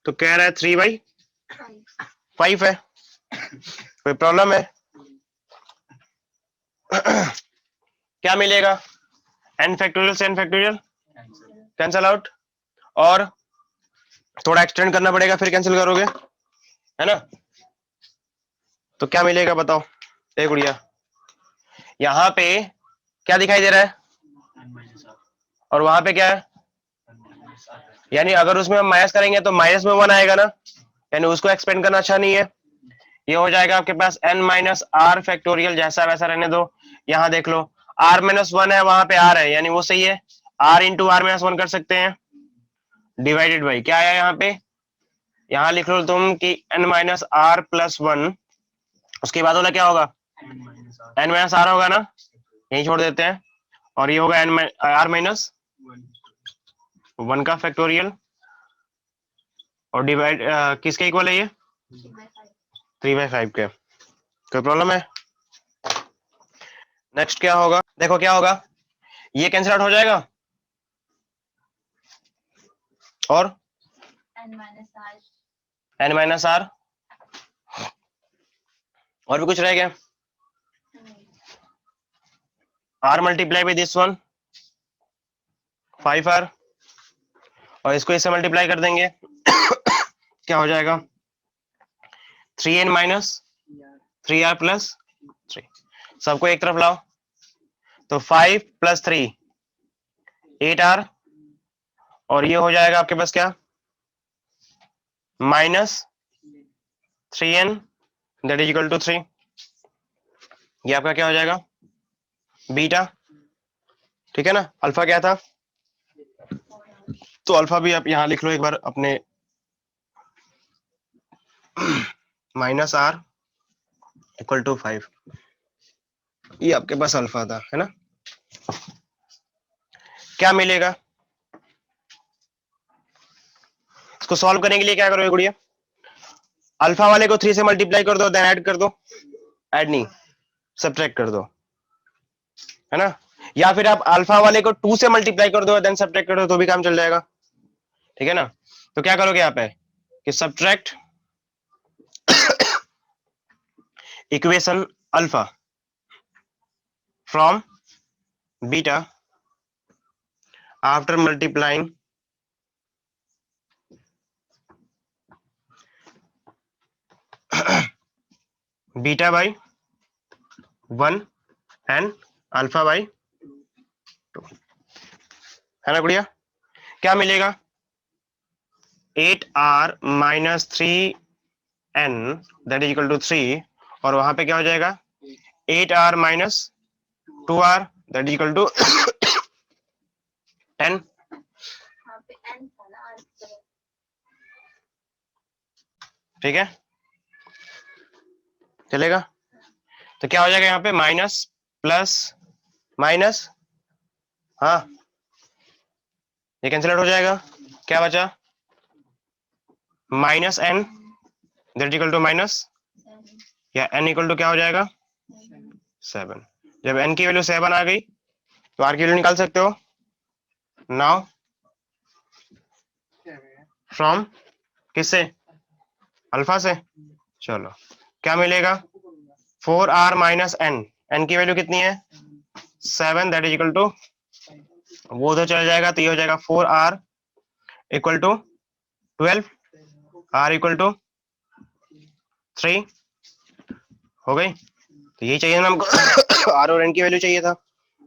तो कह रहा है 3/5 है। कोई प्रॉब्लम है? क्या मिलेगा? n फैक्टोरियल से n फैक्टोरियल कैंसल आउट, और थोड़ा एक्सटेंड करना पड़ेगा फिर कैंसिल करोगे, है ना? तो क्या मिलेगा बताओ? ए गुड़िया, यहाँ पे क्या दिखाई दे रहा है और वहां पे क्या है? यानी अगर उसमें हम माइनस करेंगे तो माइनस में 1 आएगा ना, यानी उसको एक्सपेंड करना अच्छा नहीं है। ये हो जाएगा आपके पास n माइनस आर फैक्टोरियल, जैसा वैसा रहने दो। यहाँ देख लो r माइनस 1 है, वहां पे r है, यानी वो सही है। r इंटू आर माइनस 1 कर सकते हैं, डिवाइडेड बाई क्या आया यहाँ पे? यहाँ लिख लो तुम कि n माइनस आर प्लस 1, उसके बाद वाला क्या होगा? n माइनस आर होगा ना, यही छोड़ देते हैं, और ये होगा n आर माइनस 1 का फैक्टोरियल, और डिवाइड किसके इक्वल है ये? 3/5 के। कोई प्रॉब्लम है? नेक्स्ट क्या होगा? देखो क्या होगा, ये कैंसिल आउट हो जाएगा और n minus r n minus r, और भी कुछ रह गया? r multiply by this one 5r, और इसको इससे मल्टीप्लाई कर देंगे क्या हो जाएगा? 3n माइनस 3r प्लस 3, सबको एक तरफ लाओ, तो 5 प्लस 3 8r, और ये हो जाएगा आपके पास क्या? Minus 3n that is equal to 3। ये आपका क्या हो जाएगा? बीटा। ठीक है ना? अल्फा क्या था? तो अल्फा भी आप यहां लिख लो एक बार अपने, माइनस आर इक्वल टू 5, ये आपके पास अल्फा था, है ना? क्या मिलेगा? इसको सॉल्व करने के लिए क्या करोगे गुड़िया? अल्फा वाले को 3 से मल्टीप्लाई कर दो, देन ऐड कर दो, ऐड नहीं सब्ट्रैक्ट कर दो, है ना? या फिर आप अल्फा वाले को 2 से मल्टीप्लाई कर दो, देन सब्ट्रैक्ट कर दो, तो भी काम चल जाएगा। ठीक है ना? तो क्या करोगे यहाँ पे कि subtract equation alpha from beta after multiplying beta by 1 and alpha by 2, है ना गुड़िया? क्या मिलेगा? 8r minus 3n that is equal to 3, और वहां पे क्या हो जाएगा? 8r minus 2r that is equal to 10, यहाँ पे n था ना आंसर। ठीक है, चलेगा? तो क्या हो जाएगा यहाँ पे? माइनस प्लस माइनस, हाँ ये कैंसिल आउट हो जाएगा। क्या बचा? Minus n that equal to minus, या एन इक्वल टू क्या हो जाएगा? 7। जब एन की वैल्यू 7 आ गई तो आर की वैल्यू निकाल सकते हो। नाउ फ्रॉम किससे? अल्फा से। चलो क्या मिलेगा? 4r माइनस एन, एन की वैल्यू कितनी है? 7 दैट इज इक्वल टू, वो उधर चला जाएगा तो ये हो जाएगा 4r equal to 12, r equal to 3 हो गई। तो यही चाहिए ना हमको आर और एन की वैल्यू चाहिए था,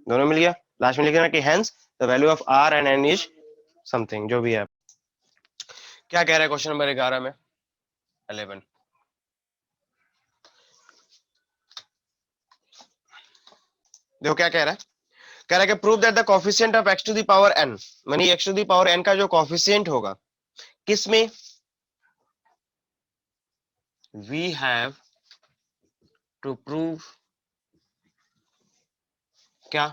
दोनों मिल गया। लास्ट में लिख देना कि hence the value of r and n is something, जो भी है। क्या कह रहा है क्वेश्चन नंबर 11 में? 11 देखो क्या कह रहा है। कह रहा है कि prove that the coefficient of x to the power n, मानी x to the power n का जो कोफिशिएंट होगा किसमें? वी हैव टू प्रूव क्या?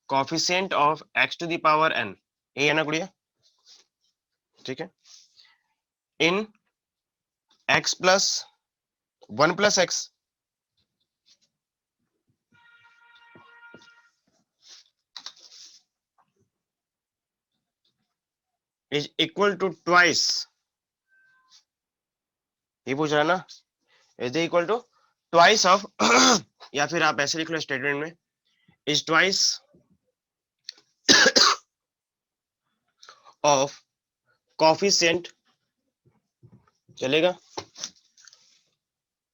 Coefficient of x to the power n, ये है ना गुड़िया? ठीक है, in x plus 1 plus x is equal to twice, ये पूछ रहा है ना, is equal to twice of या फिर आप ऐसे लिख लो स्टेटमेंट में, इज ट्वाइस ऑफ कोफिशिएंट, चलेगा,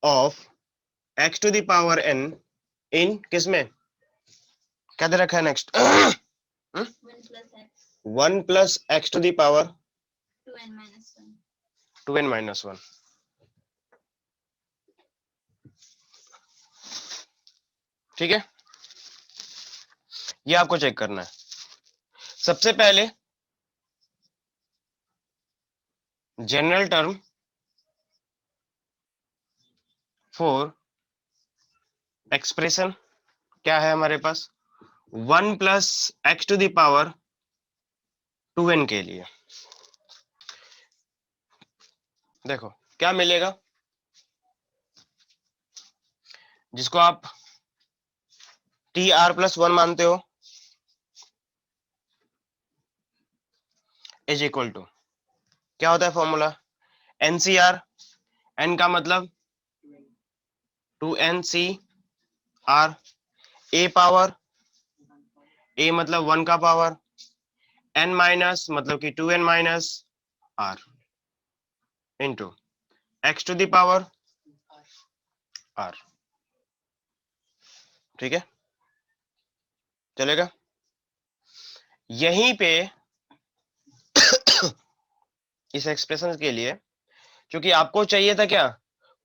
of x to the power n in किसमें? क्या दे रखा है next? 1 plus x 1 plus x to the power 2n minus 1। 2n minus 1। ठीक है, ये आपको चेक करना है। सबसे पहले जनरल टर्म फॉर एक्सप्रेशन क्या है हमारे पास? 1 plus x to the power 2n के लिए देखो क्या मिलेगा, जिसको आप टी आर प्लस 1 मानते हो, इज इक्वल टू क्या होता है फॉर्मूला? एनसीआर, एन का मतलब 2n CR, ए पावर, ए मतलब 1 का पावर, n माइनस मतलब कि 2n minus R into x to the power R। ठीक है, चलेगा? यहीं पे इस एक्सप्रेशन के लिए, क्योंकि आपको चाहिए था क्या?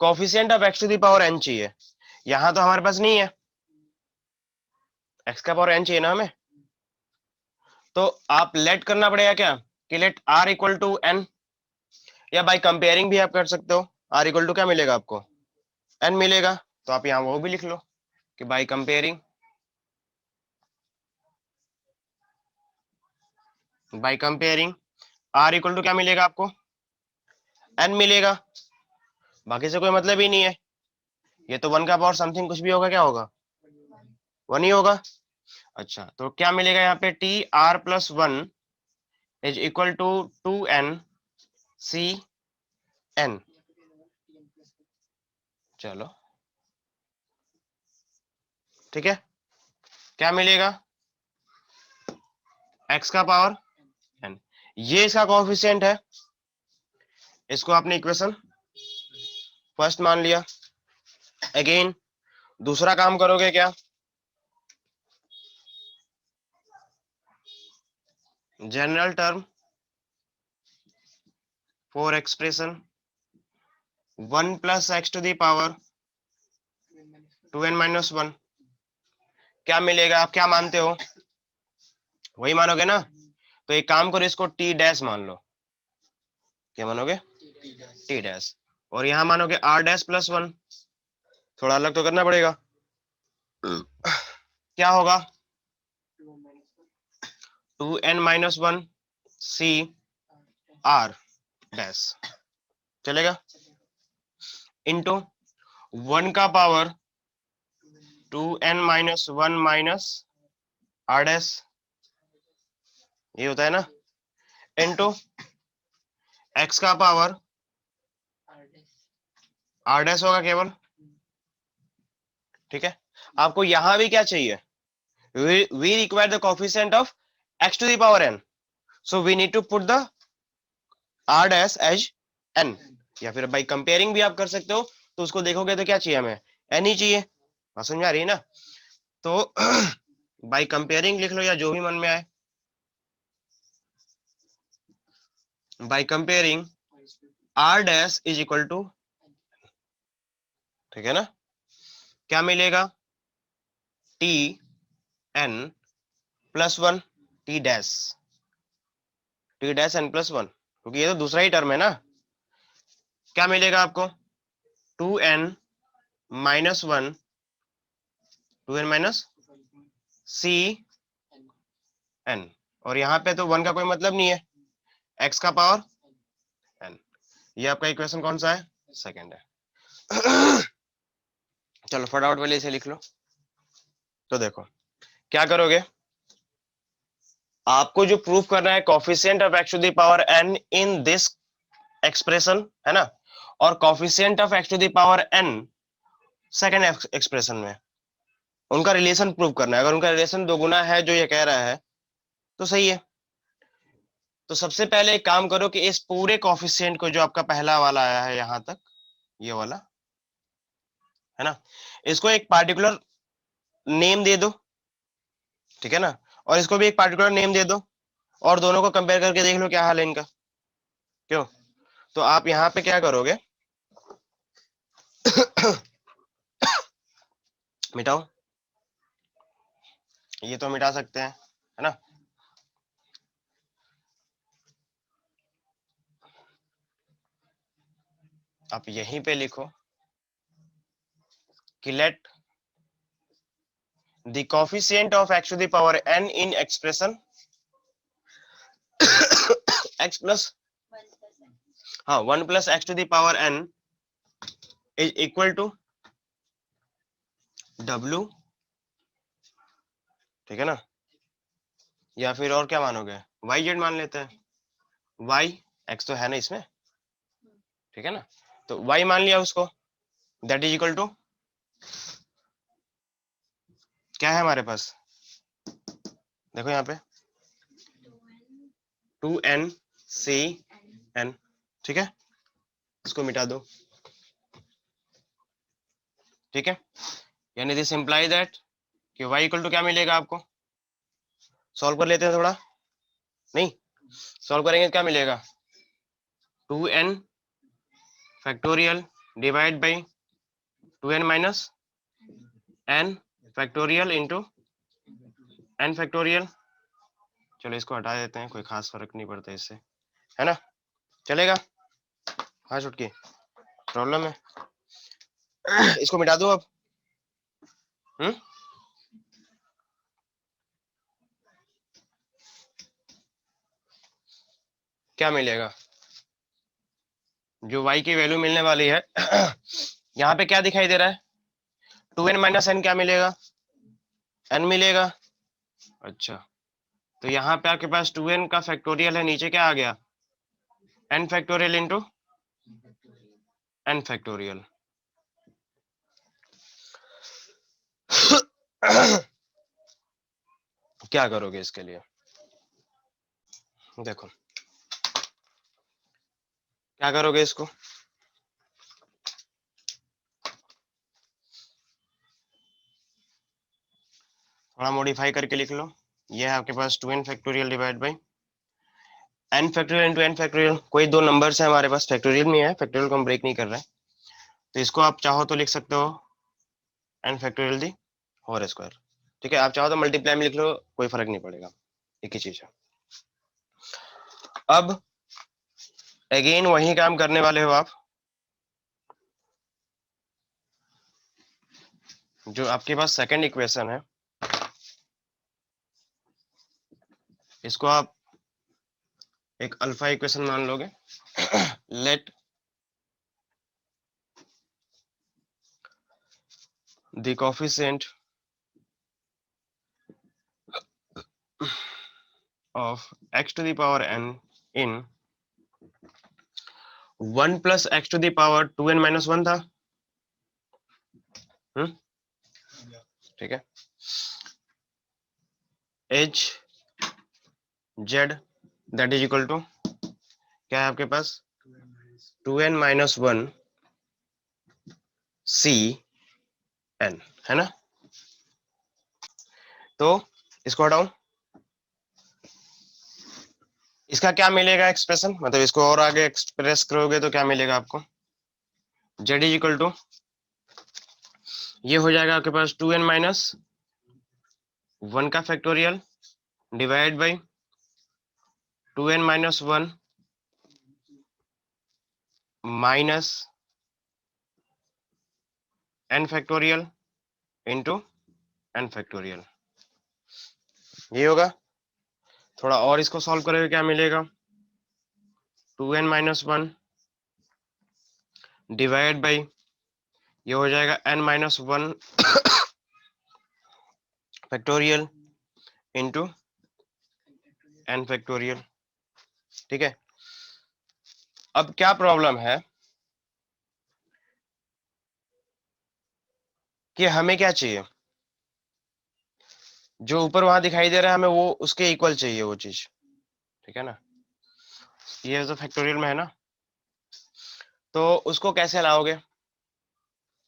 Coefficient of x to the power n चाहिए, यहां तो हमारे पास नहीं है, x का पावर n चाहिए ना हमें, तो आप लेट करना पड़ेगा क्या कि let r equal to n, या बाय कंपेयरिंग भी आप कर सकते हो। r इक्वल टू क्या मिलेगा आपको? n मिलेगा, तो आप यहां वो भी लिख लो कि by comparing, by comparing r equal to क्या मिलेगा आपको? n मिलेगा, बाकी से कोई मतलब ही नहीं है, ये तो 1 का पावर समथिंग कुछ भी होगा, क्या होगा? 1 ही होगा। अच्छा, तो क्या मिलेगा यहाँ पे? T are plus 1 is equal to 2n CN। चलो ठीक है, क्या मिलेगा? x का पावर n, ये इसका कोएफिशिएंट है, इसको आपने इक्वेशन फर्स्ट मान लिया। अगेन दूसरा काम करोगे क्या, general term for expression 1 plus x to the power 2n-1, क्या मिलेगा, आप क्या मानते हो, वही मानोगे ना। तो एक काम करो, इसको टी डैश मान लो, क्या मानोगे, टी डैश, और यहां मानोगे आर डैश प्लस 1, थोड़ा अलग तो करना पड़ेगा। क्या होगा, 2n-1 सी आर डैश चलेगा, इंटू 1 का power 2n-1 minus are dash, ये होता है ना, इंटू एक्स का पावर आर डैश होगा केवल। ठीक है, आपको यहां भी क्या चाहिए, we require the coefficient of x to the power n, so we need to put the r dash as n, या फिर बाई कंपेयरिंग भी आप कर सकते हो, तो उसको देखोगे तो क्या चाहिए हमें, n ही चाहिए, बात समझ में आ रही है ना। तो बाई कंपेयरिंग लिख लो या जो भी मन में आए, by comparing r dash is equal to, ठीक है ना, क्या मिलेगा, t n plus 1 t dash n plus 1, क्योंकि ये तो दूसरा ही टर्म है ना। क्या मिलेगा आपको, 2n-1 2n- c n, और यहाँ पे तो 1 का कोई मतलब नहीं है, x का पावर n, ये आपका इक्वेशन कौन सा है, सेकंड है। चलो फटाफट वाले इसे लिख लो। तो देखो क्या करोगे, आपको जो प्रूफ करना है coefficient of x to the power n in this expression, है ना, और coefficient of x to the power n second expression में, उनका रिलेशन प्रूव करना है। अगर उनका रिलेशन दोगुना है जो ये कह रहा है तो सही है। तो सबसे पहले एक काम करो कि इस पूरे कोफिशिएंट को, जो आपका पहला वाला आया है यहां तक, ये वाला है ना, इसको एक पार्टिकुलर नेम दे दो, ठीक है ना, और इसको भी एक पार्टिकुलर नेम दे दो, और दोनों को कंपेयर करके देख लो क्या हाल है इनका, क्यों। तो आप यहाँ पे क्या करोगे, मिटाओ, ये तो मिटा सकते हैं, है ना, आप यहीं पे लिखो कि let the coefficient of x to the power n in expression x plus, 1 plus x. हाँ 1 plus x to the power n is equal to w, ठीक है ना, या फिर और क्या मानोगे, y z मान लेते हैं, y x तो है ना इसमें, ठीक है ना, तो y मान लिया उसको, दैट इज इक्वल टू, क्या है हमारे पास, देखो यहाँ पे 2n 2n c n. n, ठीक है, इसको मिटा दो, ठीक है, यानी दिस इंप्लाई दैट कि y इक्वल टू क्या मिलेगा आपको, सॉल्व कर लेते हैं थोड़ा, नहीं सॉल्व करेंगे तो क्या मिलेगा, 2n factorial divide by 2n minus n factorial into n factorial. चलो इसको हटा देते हैं, कोई खास फर्क नहीं पड़ता इससे, है ना, चलेगा, हाँ छुटकी प्रॉब्लम है। इसको मिटा दो अब, क्या मिलेगा, जो y की वैल्यू मिलने वाली है यहाँ पे क्या दिखाई दे रहा है, 2n-n क्या मिलेगा, n मिलेगा। अच्छा, तो यहाँ पे आपके पास 2n का फैक्टोरियल है, नीचे क्या आ गया, n factorial into n factorial. क्या करोगे इसके लिए, देखो क्या करोगे इसको, थोड़ा मॉडिफाई करके लिख लो। ये है आपके पास 2n factorial divide by n factorial into n factorial. कोई दो नंबर्स है हमारे पास, फैक्टोरियल में है, फैक्टोरियल को हम ब्रेक नहीं कर रहे हैं, तो इसको आप चाहो तो लिख सकते हो n factorial the whole square. ठीक है, आप चाहो तो मल्टीप्लाई में लिख लो, कोई फर्क नहीं पड़ेगा, एक ही चीज है। अब अगेन वही काम करने वाले हो आप, जो आपके पास सेकंड इक्वेशन है, इसको आप एक अल्फा इक्वेशन मान लोगे। Late the coefficient of x to the power n in 1 plus x to the power 2n minus 1 था। ठीक है, H Z that is equal to क्या है आपके पास, 2n माइनस 1 सी एन, है ना। तो इसको हटाओ, इसका क्या मिलेगा एक्सप्रेशन, मतलब इसको और आगे एक्सप्रेस करोगे तो क्या मिलेगा आपको, जेड इज इक्वल टू ये हो जाएगा आपके पास 2n माइनस 1 का factorial divide by 2n minus 1 minus n factorial into n factorial. ये होगा, थोड़ा और इसको सॉल्व करेंगे क्या मिलेगा, 2n माइनस 1 डिवाइड बाई ये हो जाएगा n minus 1 factorial into n factorial. ठीक है, अब क्या प्रॉब्लम है कि हमें क्या चाहिए, जो ऊपर वहां दिखाई दे रहा है हमें वो उसके इक्वल चाहिए वो चीज। ठीक है ना, ये तो फैक्टोरियल में है ना, तो उसको कैसे लाओगे,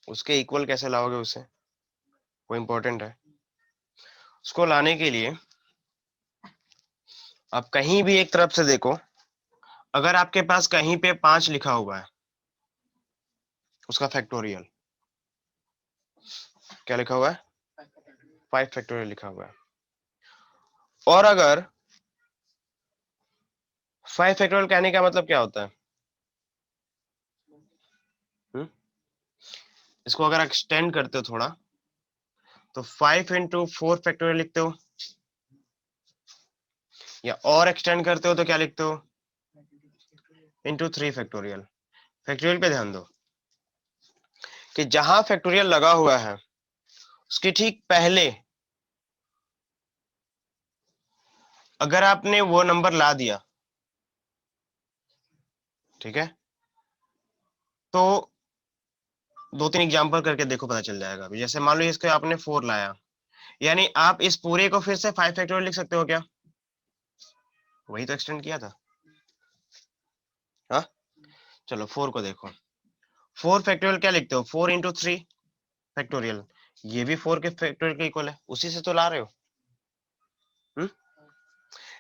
उसके इक्वल कैसे लाओगे उसे, वो इंपॉर्टेंट है। उसको लाने के लिए आप कहीं भी एक तरफ से देखो, अगर आपके पास कहीं पे 5 लिखा हुआ है उसका फैक्टोरियल क्या लिखा हुआ है, 5 फैक्टोरियल लिखा हुआ है। और अगर 5 फैक्टोरियल कहने का मतलब क्या होता है, इसको अगर एक्सटेंड करते हो थोड़ा तो 5 इंटू 4 फैक्टोरियल लिखते हो, या और एक्सटेंड करते हो तो क्या लिखते हो, इंटू 3 फैक्टोरियल। फैक्टोरियल पे ध्यान दो कि जहां फैक्टोरियल लगा हुआ है उसके ठीक पहले अगर आपने वो नंबर ला दिया, ठीक है, तो 2-3 एग्जांपल करके देखो पता चल जाएगा। अभी जैसे मान लो इसके आपने 4 लाया, यानी आप इस पूरे को फिर से 5 फैक्टोरियल लिख सकते हो क्या, वही तो एक्सटेंड किया था। हाँ, चलो 4 को देखो, 4 फैक्टोरियल क्या लिखते हो, 4 इंटू 3 फैक्टोरियल, ये भी 4 के फैक्टोरियल के इक्वल है, उसी से तो ला रहे हो।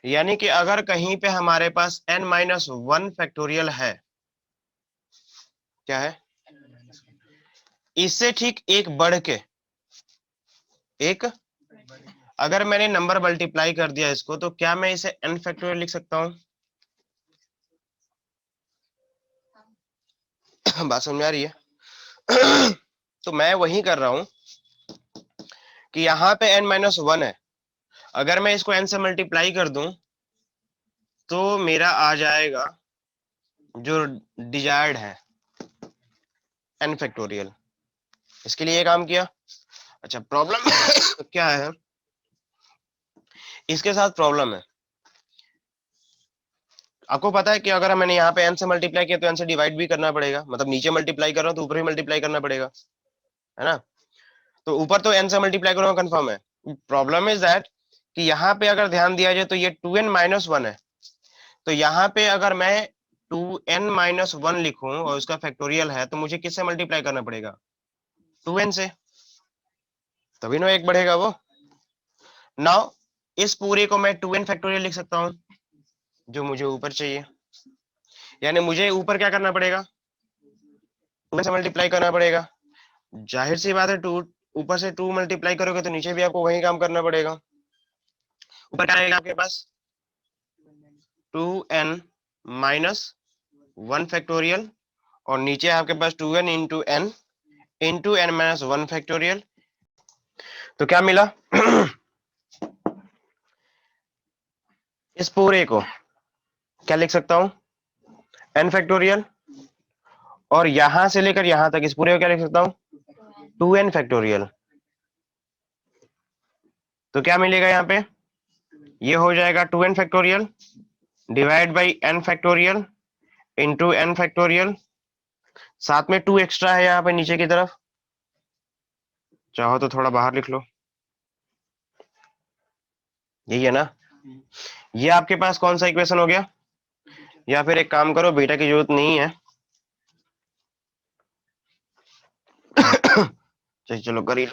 यानी कि अगर कहीं पे हमारे पास n माइनस 1 फैक्टोरियल है, क्या है, इससे ठीक एक बढ़ के एक, अगर मैंने नंबर मल्टीप्लाई कर दिया इसको, तो क्या मैं इसे n फैक्टोरियल लिख सकता हूं। बात समझ में आ रही है। तो मैं वही कर रहा हूं कि यहां पे n माइनस 1 है, अगर मैं इसको n से मल्टीप्लाई कर दूं तो मेरा आ जाएगा जो डिजायर्ड है n फैक्टोरियल। इसके लिए ये काम किया। अच्छा, प्रॉब्लम क्या है, इसके साथ प्रॉब्लम है, आपको पता है कि अगर मैंने यहाँ पे n से मल्टीप्लाई किया तो n से डिवाइड भी करना पड़ेगा, मतलब नीचे मल्टीप्लाई कर रहा हूँ तो ऊपर भी मल्टीप्लाई करना पड़ेगा, है ना। तो ऊपर तो n से मल्टीप्लाई करूंगा कंफर्म है। प्रॉब्लम इज दैट कि यहाँ पे अगर ध्यान दिया जाए तो ये 2n माइनस 1 है, तो यहाँ पे अगर मैं 2n-1 लिखूं और उसका फैक्टोरियल है तो मुझे किससे मल्टीप्लाई करना पड़ेगा? 2n से, तभी ना एक बढ़ेगा वो। नाउ इस पूरे को मैं 2n फैक्टोरियल लिख सकता हूं, जो मुझे ऊपर चाहिए। यानी मुझे ऊपर क्या करना पड़ेगा? 2n से मल्टीप्लाई करना पड़ेगा। जाहिर सी बात है, 2 ऊपर से 2 मल्टीप्लाई करोगे तो नीचे भी आपको वही काम करना पड़ेगा। ऊपर क्या रहेगा आपके पास? 2n-1 फैक्टोरियल, और नीचे आपके पास 2n into n into n-1 factorial. तो क्या मिला? इस पूरे को क्या लिख सकता हूं? n फैक्टोरियल, और यहां से लेकर यहां तक इस पूरे को क्या लिख सकता हूं? 2n factorial. तो क्या मिलेगा यहाँ पे? ये हो जाएगा 2n factorial divide by n factorial into n factorial, साथ में 2 एक्स्ट्रा है यहाँ पे नीचे की तरफ, चाहो तो थोड़ा बाहर लिख लो। यही है ना? ये आपके पास कौन सा इक्वेशन हो गया? या फिर एक काम करो, बीटा की जरूरत नहीं है। चलो कर ही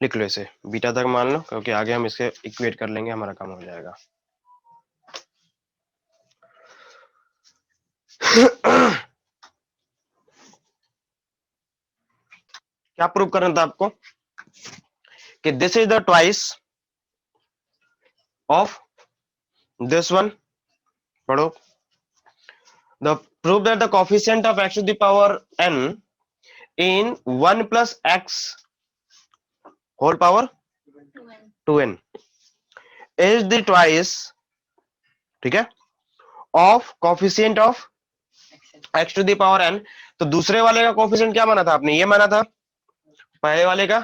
लिख लो इसे, बीटा तक मान लो, क्योंकि आगे हम इसके इक्वेट कर लेंगे, हमारा काम हो जाएगा। क्या प्रूव करना था आपको? कि this is the twice of this one. पढ़ो। The prove that the coefficient of x to the power n in 1 plus x whole power 2n is the twice, ठीक है, of coefficient of x to the power n। तो दूसरे वाले का coefficient क्या माना था आपने? ये माना था पहले वाले का।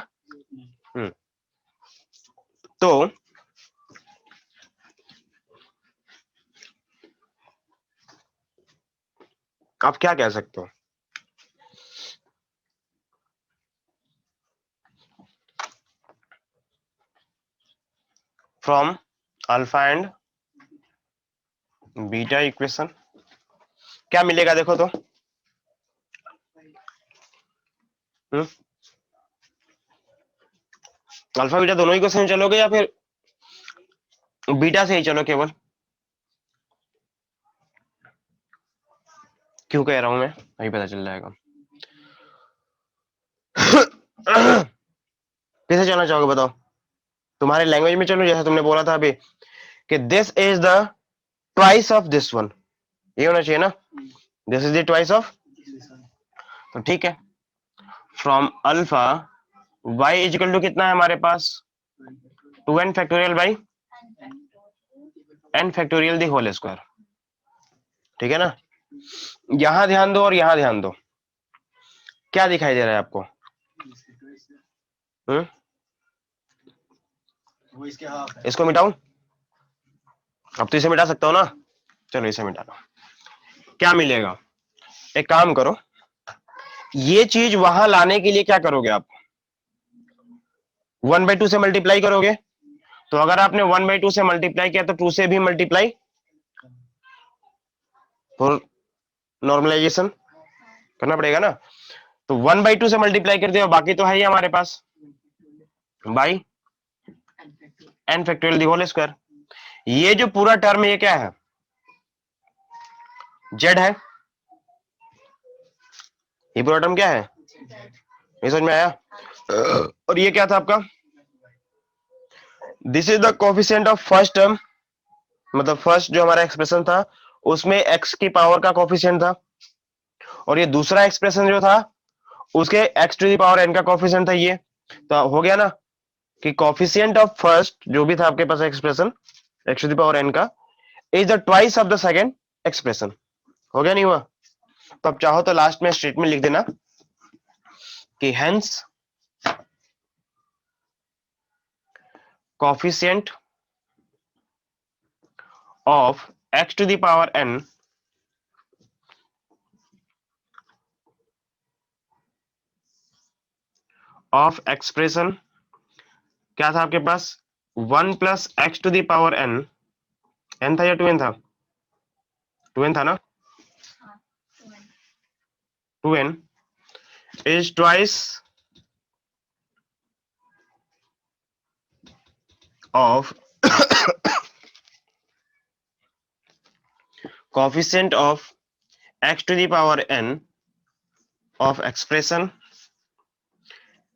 तो आप क्या कह सकते हो? From alpha and beta equation क्या मिलेगा? देखो तो अल्फा बीटा दोनों इक्वेशन चलोगे या फिर बीटा से ही चलो केवल? क्यों कह रहा हूं मैं, अभी पता चल जाएगा। किसे चलना चाहोगे बताओ? तुम्हारे लैंग्वेज में चलो, जैसे तुमने बोला था अभी कि this is the twice of this one, ये होना चाहिए ना? This is the twice of. तो ठीक है, from alpha y is equal to कितना है हमारे पास? 2n factorial by n factorial the whole square, ठीक है ना? यहां ध्यान दो और यहां ध्यान दो, क्या दिखाई दे रहा है आपको? वो इसके हाफ है। इसको मिटाऊं? अब तो इसे मिटा सकता हूं ना? चलो इसे मिटा लो। क्या मिलेगा? एक काम करो, ये चीज वहां लाने के लिए क्या करोगे आप? 1/2 से मल्टीप्लाई करोगे। तो अगर आपने 1/2 से मल्टीप्लाई किया तो 2 से भी मल्टीप्लाई फॉर नॉर्मलाइजेशन करना पड़ेगा ना। तो 1/2 से मल्टीप्लाई कर दिया, बाकी तो है ही हमारे पास by n factorial the whole square. ये जो पूरा टर्म ये क्या है? z है। ये पूरा टर्म क्या है? ये समझ में आया? और ये क्या था आपका? This is the coefficient of first term, मतलब फर्स्ट जो हमारा एक्सप्रेशन था उसमें x की पावर का कोफिशिएंट था, और ये दूसरा एक्सप्रेशन जो था उसके x to the power n का कोफिशिएंट था। ये तो हो गया ना कि कोफिशिएंट ऑफ फर्स्ट जो भी था आपके पास expression x to the power n का is the twice of the second expression. हो गया नहीं हुआ? तो अब चाहो तो लास्ट में स्टेटमेंट लिख देना कि hence coefficient of x to the power n of expression क्या था आपके पास? 1 plus x to the power n, n था या 2n था? 2n था ना, हाँ 2n 2n is twice of coefficient of x to the power n of expression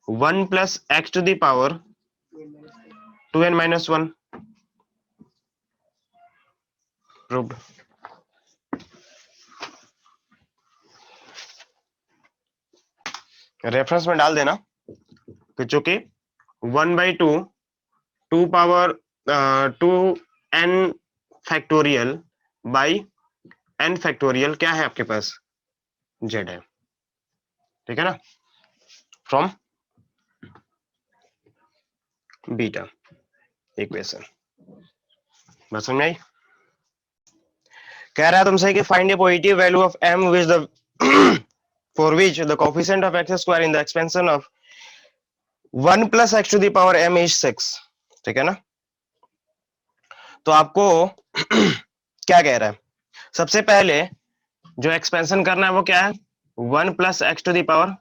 1 plus x to the power 2n minus 1 proved। Reference में डाल देना कि चूंकि 1/2 2 power 2n factorial by n factorial क्या है आपके पास, z है, ठीक है ना, फ्रॉम बीटा इक्वेशन। बस समझ में आई। कह रहा है तुमसे कि find a positive value of m which the for which the coefficient of x square in the expansion of 1 plus x to the power m is 6, ठीक है ना। तो आपको क्या कह रहा है, सबसे पहले जो एक्सपेंशन करना है वो क्या है, 1 plus x to the power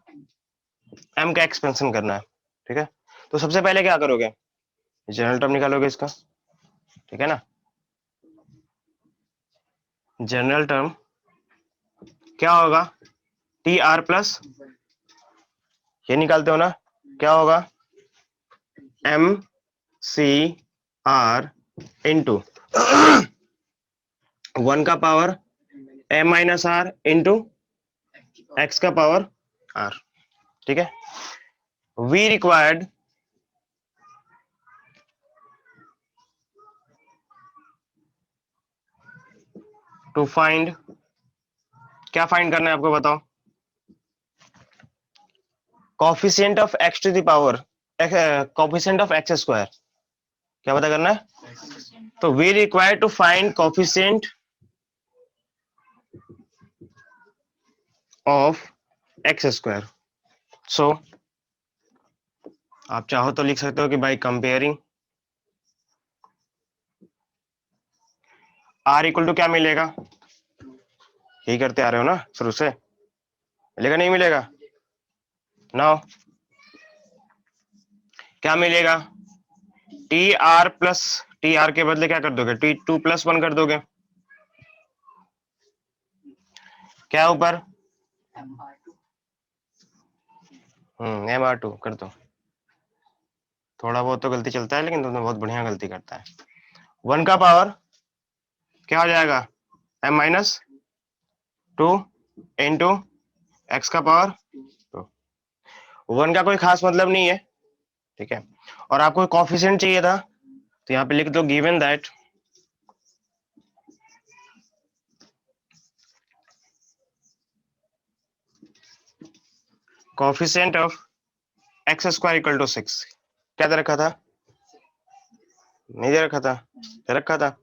m का एक्सपेंशन करना है, ठीक है। तो सबसे पहले क्या करोगे, जनरल टर्म निकालोगे इसका, ठीक है ना। जनरल टर्म क्या होगा, टी आर प्लस, ये निकालते हो ना, क्या होगा, एम सी आर इंटू 1 का power m minus are into x का पावर r, ठीक है। वी रिक्वायर्ड टू फाइंड, क्या फाइंड करना है आपको बताओ, coefficient of x to the power, coefficient of x square, क्या पता करना है। तो we require to find coefficient of x square. So आप चाहो तो लिख सकते हो कि by comparing r equal to क्या मिलेगा, यही करते आ रहे हो ना शुरू से, मिलेगा नहीं मिलेगा, नाउ क्या मिलेगा, T R plus, T R के बदले क्या कर दोगे, टी 2+1 कर दोगे, क्या ऊपर mr2 कर दो। थोड़ा बहुत तो गलती चलता है लेकिन तुमने बहुत बढ़िया गलती करता है। 1 का पावर क्या हो जाएगा, m माइनस 2 इंटू एक्स का पावर 2। 1 का कोई खास मतलब नहीं है, ठीक है। और आपको कोफिशिएंट चाहिए था तो यहाँ पे लिख दो given that coefficient of x square equal to 6, क्या दे रखा था, नहीं दे रखा था, दे रखा था।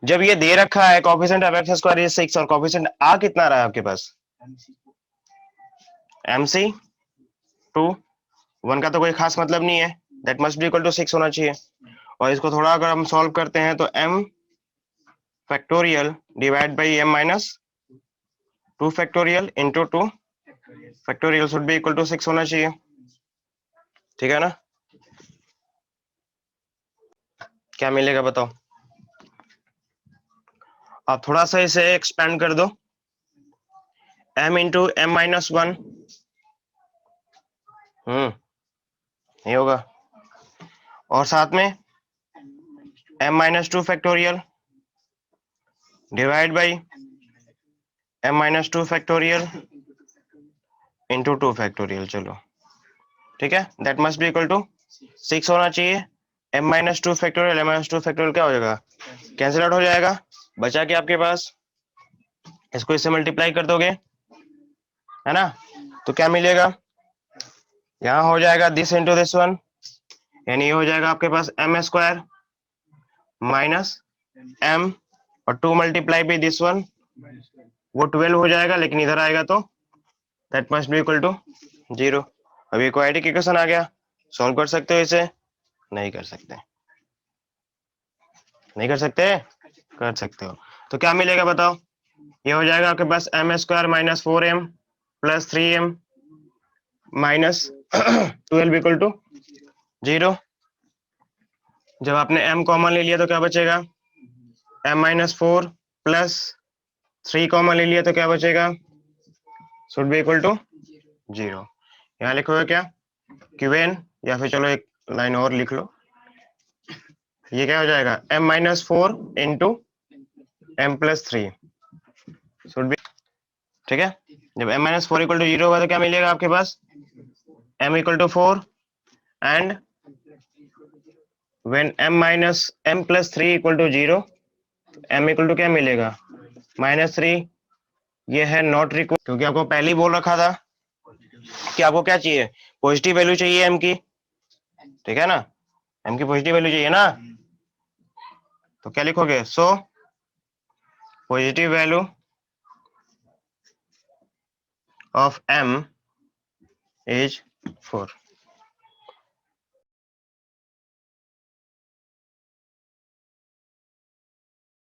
जब ये दे रखा है coefficient of x square is 6 और कोफिशिएंट आ कितना रहा है आपके पास, mc 2, 1 का तो कोई खास मतलब नहीं है, that must be equal to 6 होना चाहिए। और इसको थोड़ा अगर हम सॉल्व करते हैं तो m factorial divide by m minus 2 factorial into 2 factorial should be equal to 6 होना चाहिए, ठीक है ना। क्या मिलेगा बताओ, आप थोड़ा सा इसे एक्सपेंड कर दो, m इंटू m माइनस 1, नहीं होगा, और साथ में m minus 2 factorial divide by m minus 2 factorial into 2 factorial, चलो ठीक है, that must be equal to 6 होना चाहिए। m minus 2 factorial, m minus 2 factorial क्या हो जाएगा, कैंसिल आउट हो जाएगा, बचा के आपके पास, इसको इससे मल्टीप्लाई कर दोगे, है ना, तो क्या मिलेगा, यहाँ हो जाएगा दिस इंटू दिस वन, यानी ये हो जाएगा आपके पास m स्क्वायर माइनस m और 2 मल्टीप्लाई बाई दिस वन, वो 12 हो जाएगा, लेकिन इधर आएगा तो that must be equal to 0। अभी क्वाड्रेटिक इक्वेशन आ गया, सॉल्व कर सकते हो इसे, नहीं कर सकते, नहीं कर सकते, कर सकते हो। तो क्या मिलेगा बताओ, ये हो जाएगा आपके पास M square minus 4m plus 3m minus 12 equal to 0। जब आपने m कॉमन ले लिया तो क्या बचेगा, m माइनस 4 प्लस 3 कॉमन ले लिया तो क्या बचेगा, शुड बी इक्वल टू 0। यहाँ लिखोगे क्या, क्यूएन, या फिर चलो एक लाइन और लिख लो, ये क्या हो जाएगा m minus 4 into m plus 3 should be, ठीक है। जब m माइनस 4 इक्वल टू 0 होगा तो क्या मिलेगा आपके पास, m equal to 4 and when m plus 3 equal to 0, m equal to क्या मिलेगा, -3। ये है नॉट रिक्वायर्ड, क्योंकि आपको पहले ही बोल रखा था कि आपको क्या चाहिए, पॉजिटिव वैल्यू चाहिए m की, ठीक है ना, m की पॉजिटिव वैल्यू चाहिए ना, तो क्या लिखोगे, so positive value of m is 4।